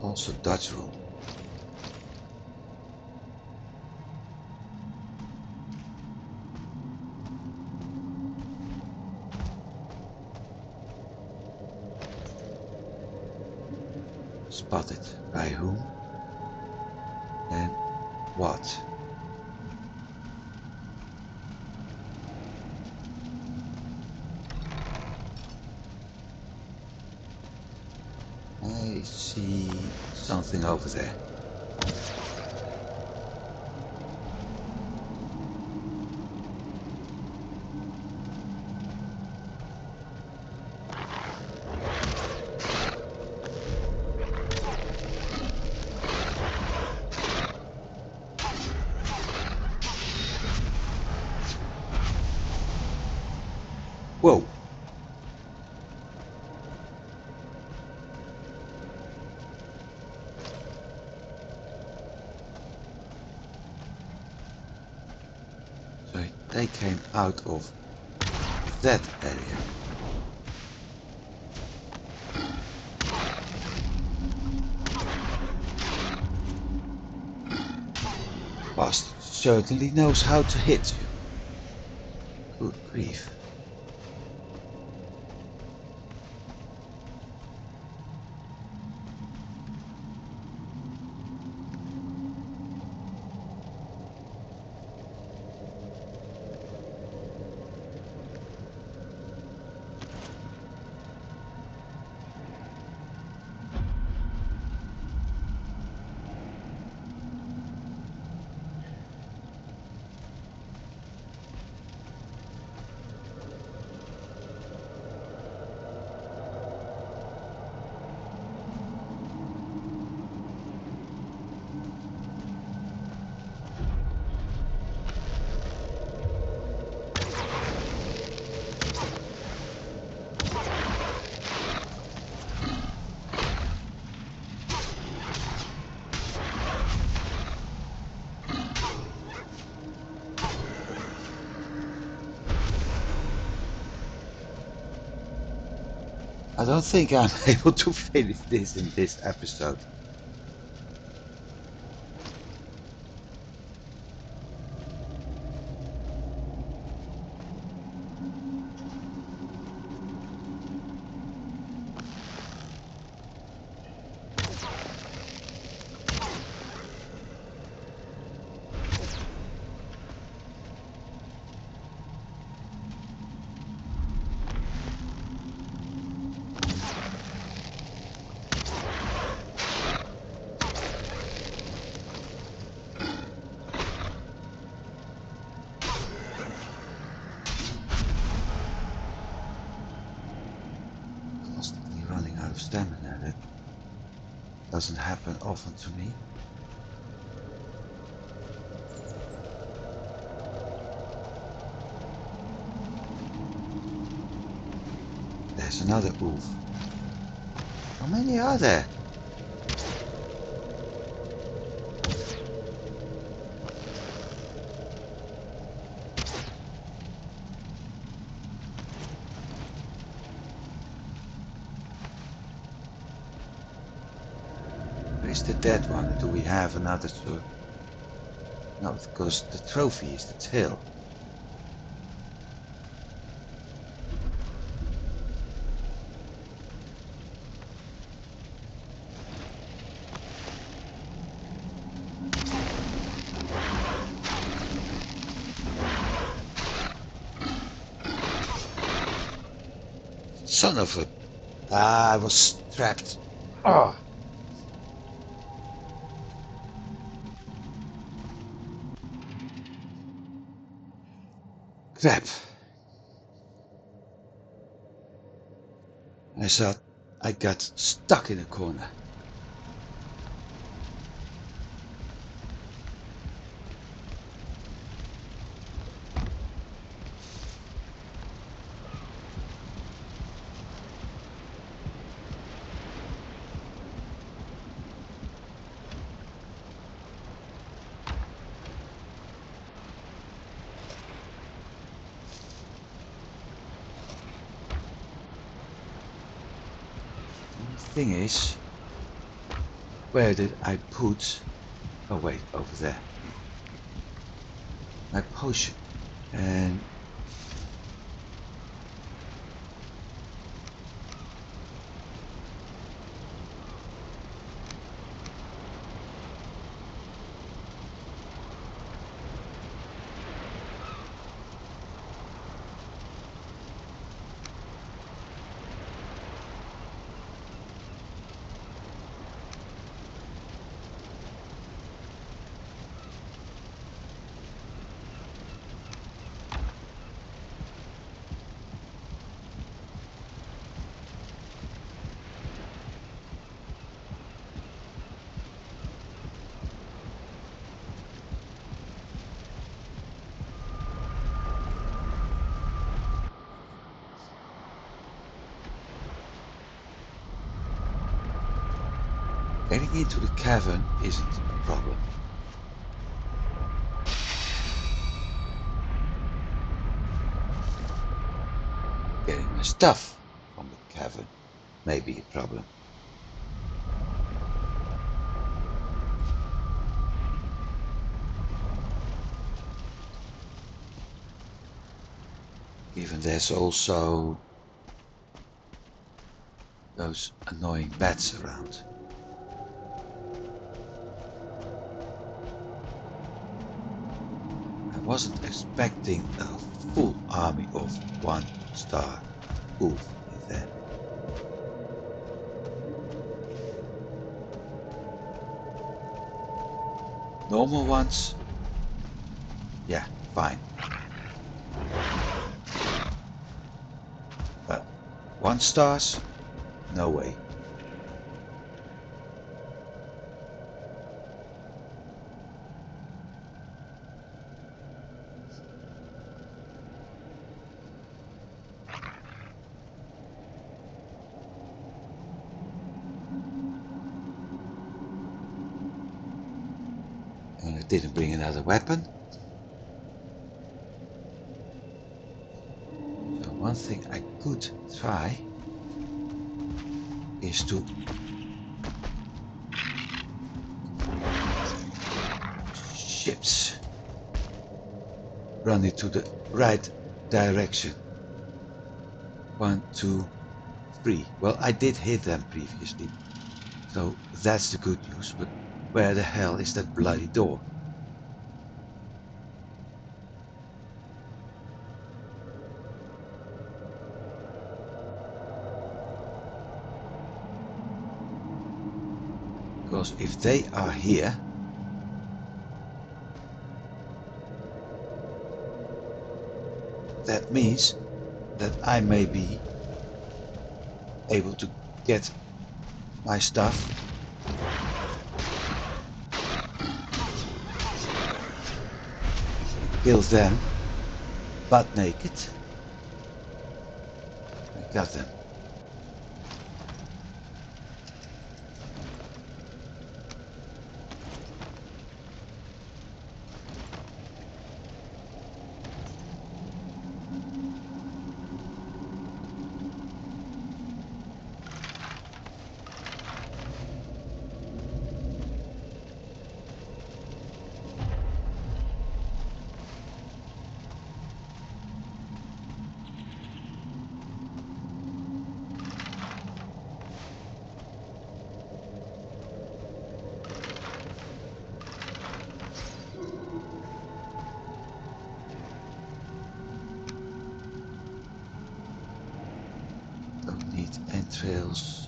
Also dodge roll. Spotted by whom? And what? I see something over there. Whoa! So they came out of that area. Bastard certainly knows how to hit you. Good grief. I don't think I'm able to finish this in this episode. Constantly running out of stamina. That doesn't happen often to me. There's another wolf. How many are there? Where's the dead one? Do we have another sword? No, because the trophy is the tail. Son of a... I was trapped. Oh. Crap. I thought I got stuck in a corner. The thing is, where did I put... Oh wait, over there. My potion. And... Getting into the cavern isn't a problem. Getting my stuff from the cavern may be a problem. Even there's also those annoying bats around. I wasn't expecting a full army of 1-star wolf in there. Normal ones? Yeah, fine. But 1-stars? No way. And I didn't bring another weapon. So one thing I could try is to ships run it to the right direction. 1, 2, 3. Well, I did hit them previously, so that's the good news, but where the hell is that bloody door? Because if they are here, that means that I may be able to get my stuff kill them butt naked. I got them. Don't need entrails.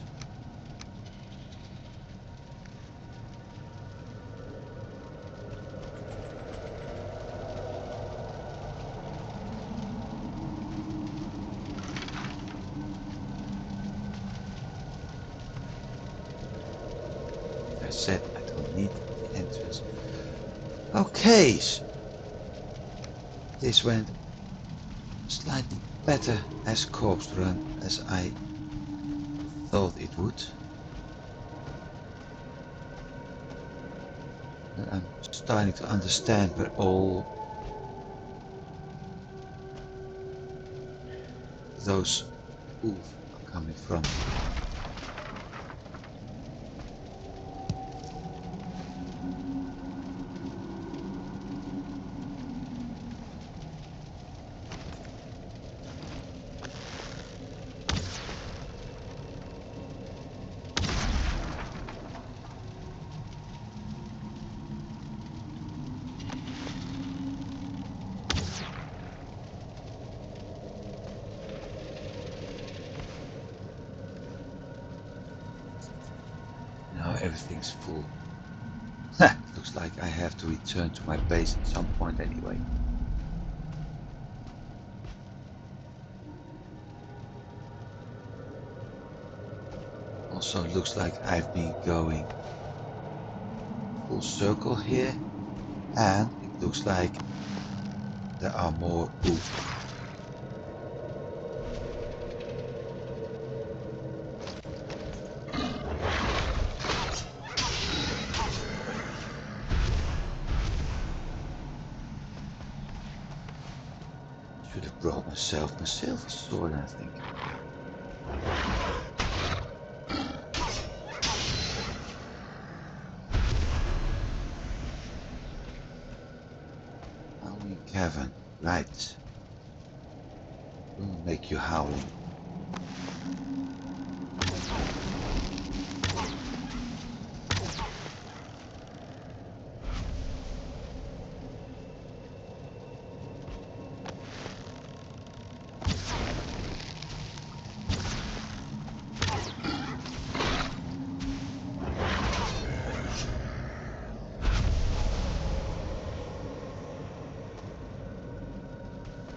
I said I don't need the entrails. Okay, this went slightly better as corpse run as I thought it would. And I'm starting to understand where all those wolves are coming from. Now everything's full. Looks like I have to return to my base at some point anyway. Also looks like I've been going full circle here, and it looks like there are more wolves. myself my silver sword, I think. Howling Cavern, right. We'll make you howling.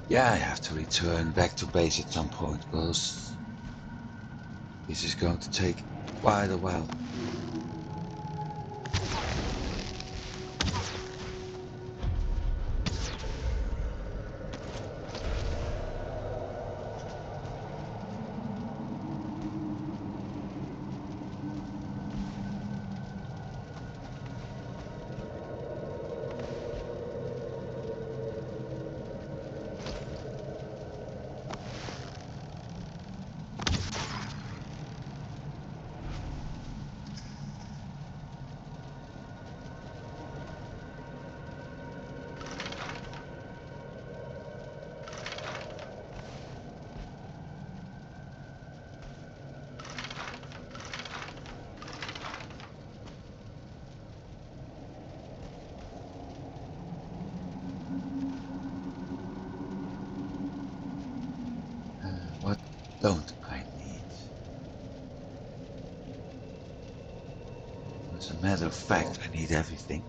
Yeah, I have to return back to base at some point, because this is going to take quite a while. What don't I need? As a matter of fact, I need everything.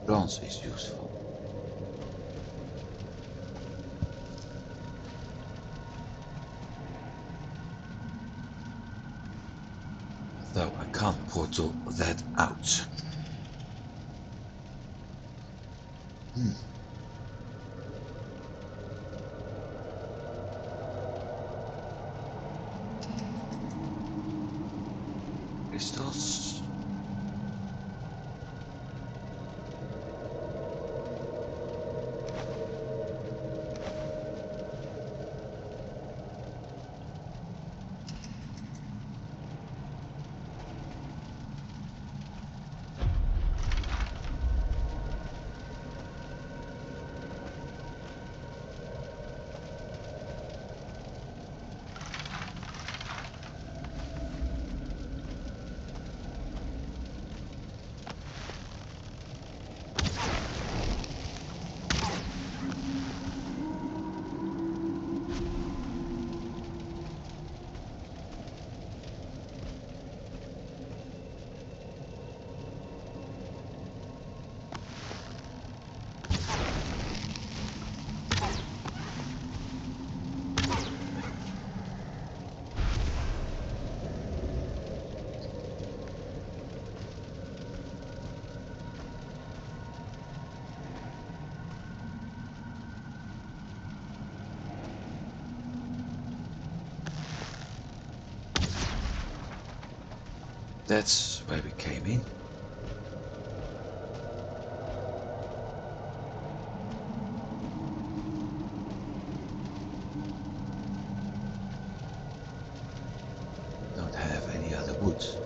Bronze is useful. Though I can't portal that out. Crystals. That's where we came in. Don't have any other woods.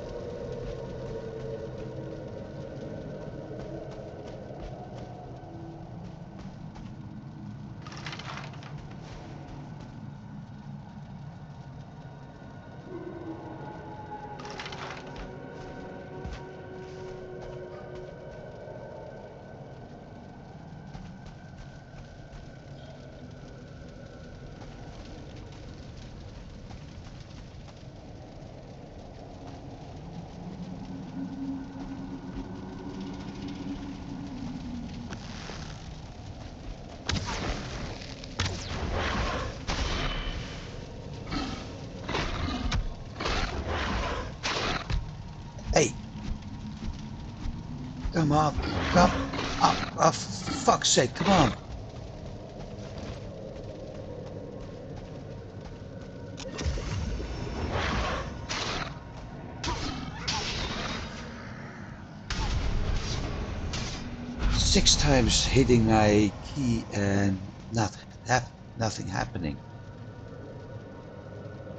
Hey! Come on! Come up! Oh, for fuck's sake, come on! 6 times hitting my key and nothing happening.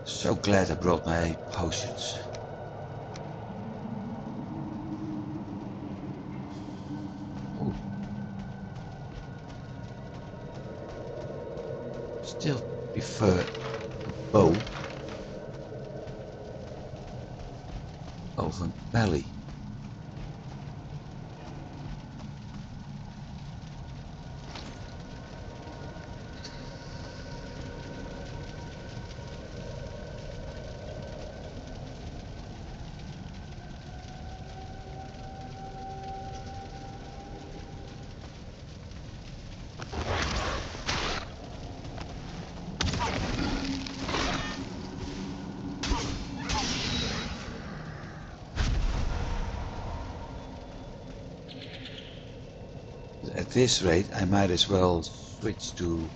So glad I brought my potions. Oh. Still prefer a bow over barley. At this rate, I might as well switch to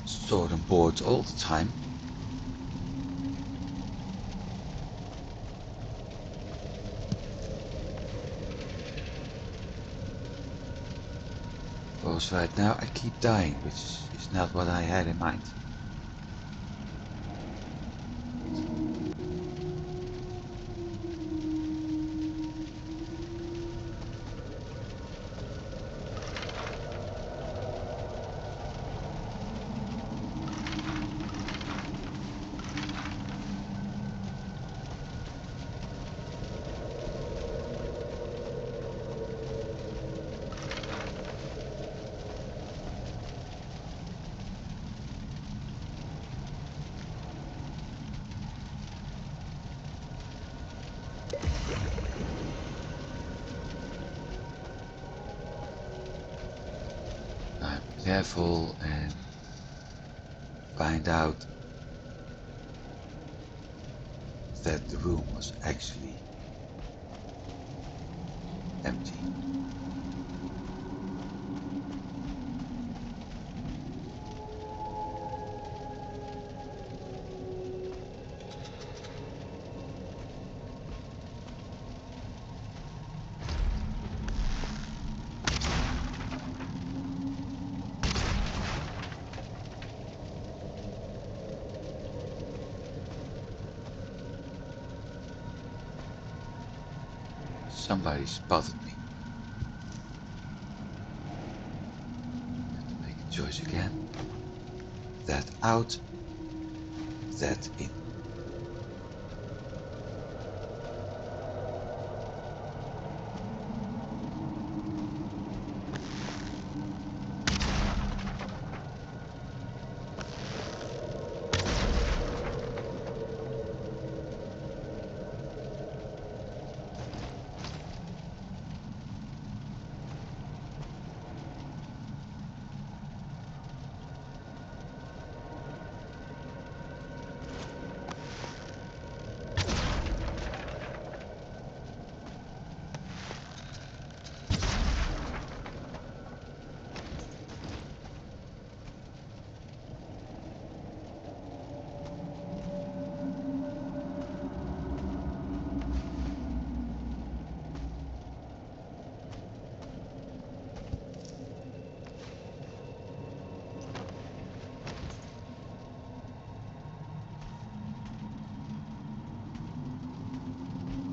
sword and boards all the time. Because right now I keep dying, which is not what I had in mind. I'm careful and find out that the room was actually empty. Somebody spotted me. Have to make a choice again. That out, that in.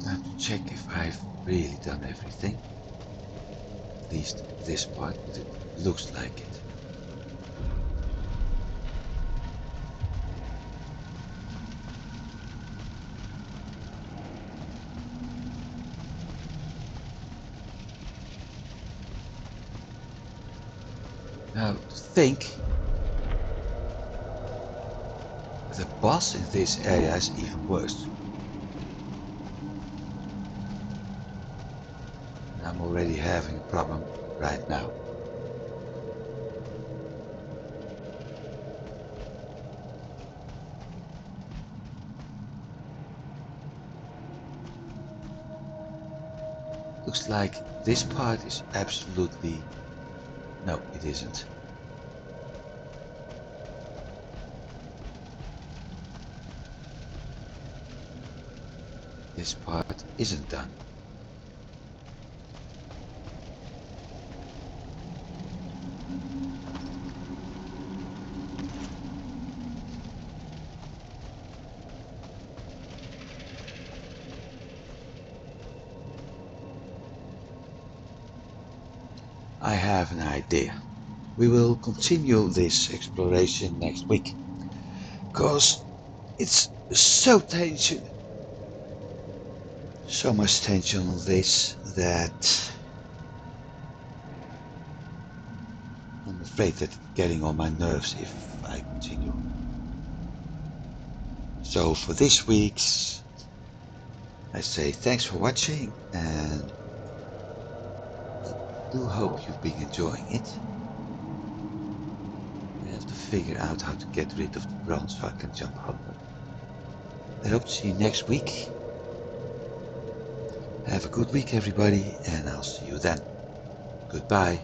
Time to check if I've really done everything. At least this part, but it looks like it. Now, to think, the boss in this area is even worse. And I'm already having a problem right now. Looks like this part is absolutely... No, it isn't. This part isn't done. I have an idea. We will continue this exploration next week. Because it's so tension. So much tension on this that I'm afraid that it's getting on my nerves if I continue. So for this week's, I say thanks for watching and I do hope you've been enjoying it. I have to figure out how to get rid of the bronze so I can jump up. I hope to see you next week. Have a good week everybody and I'll see you then. Goodbye.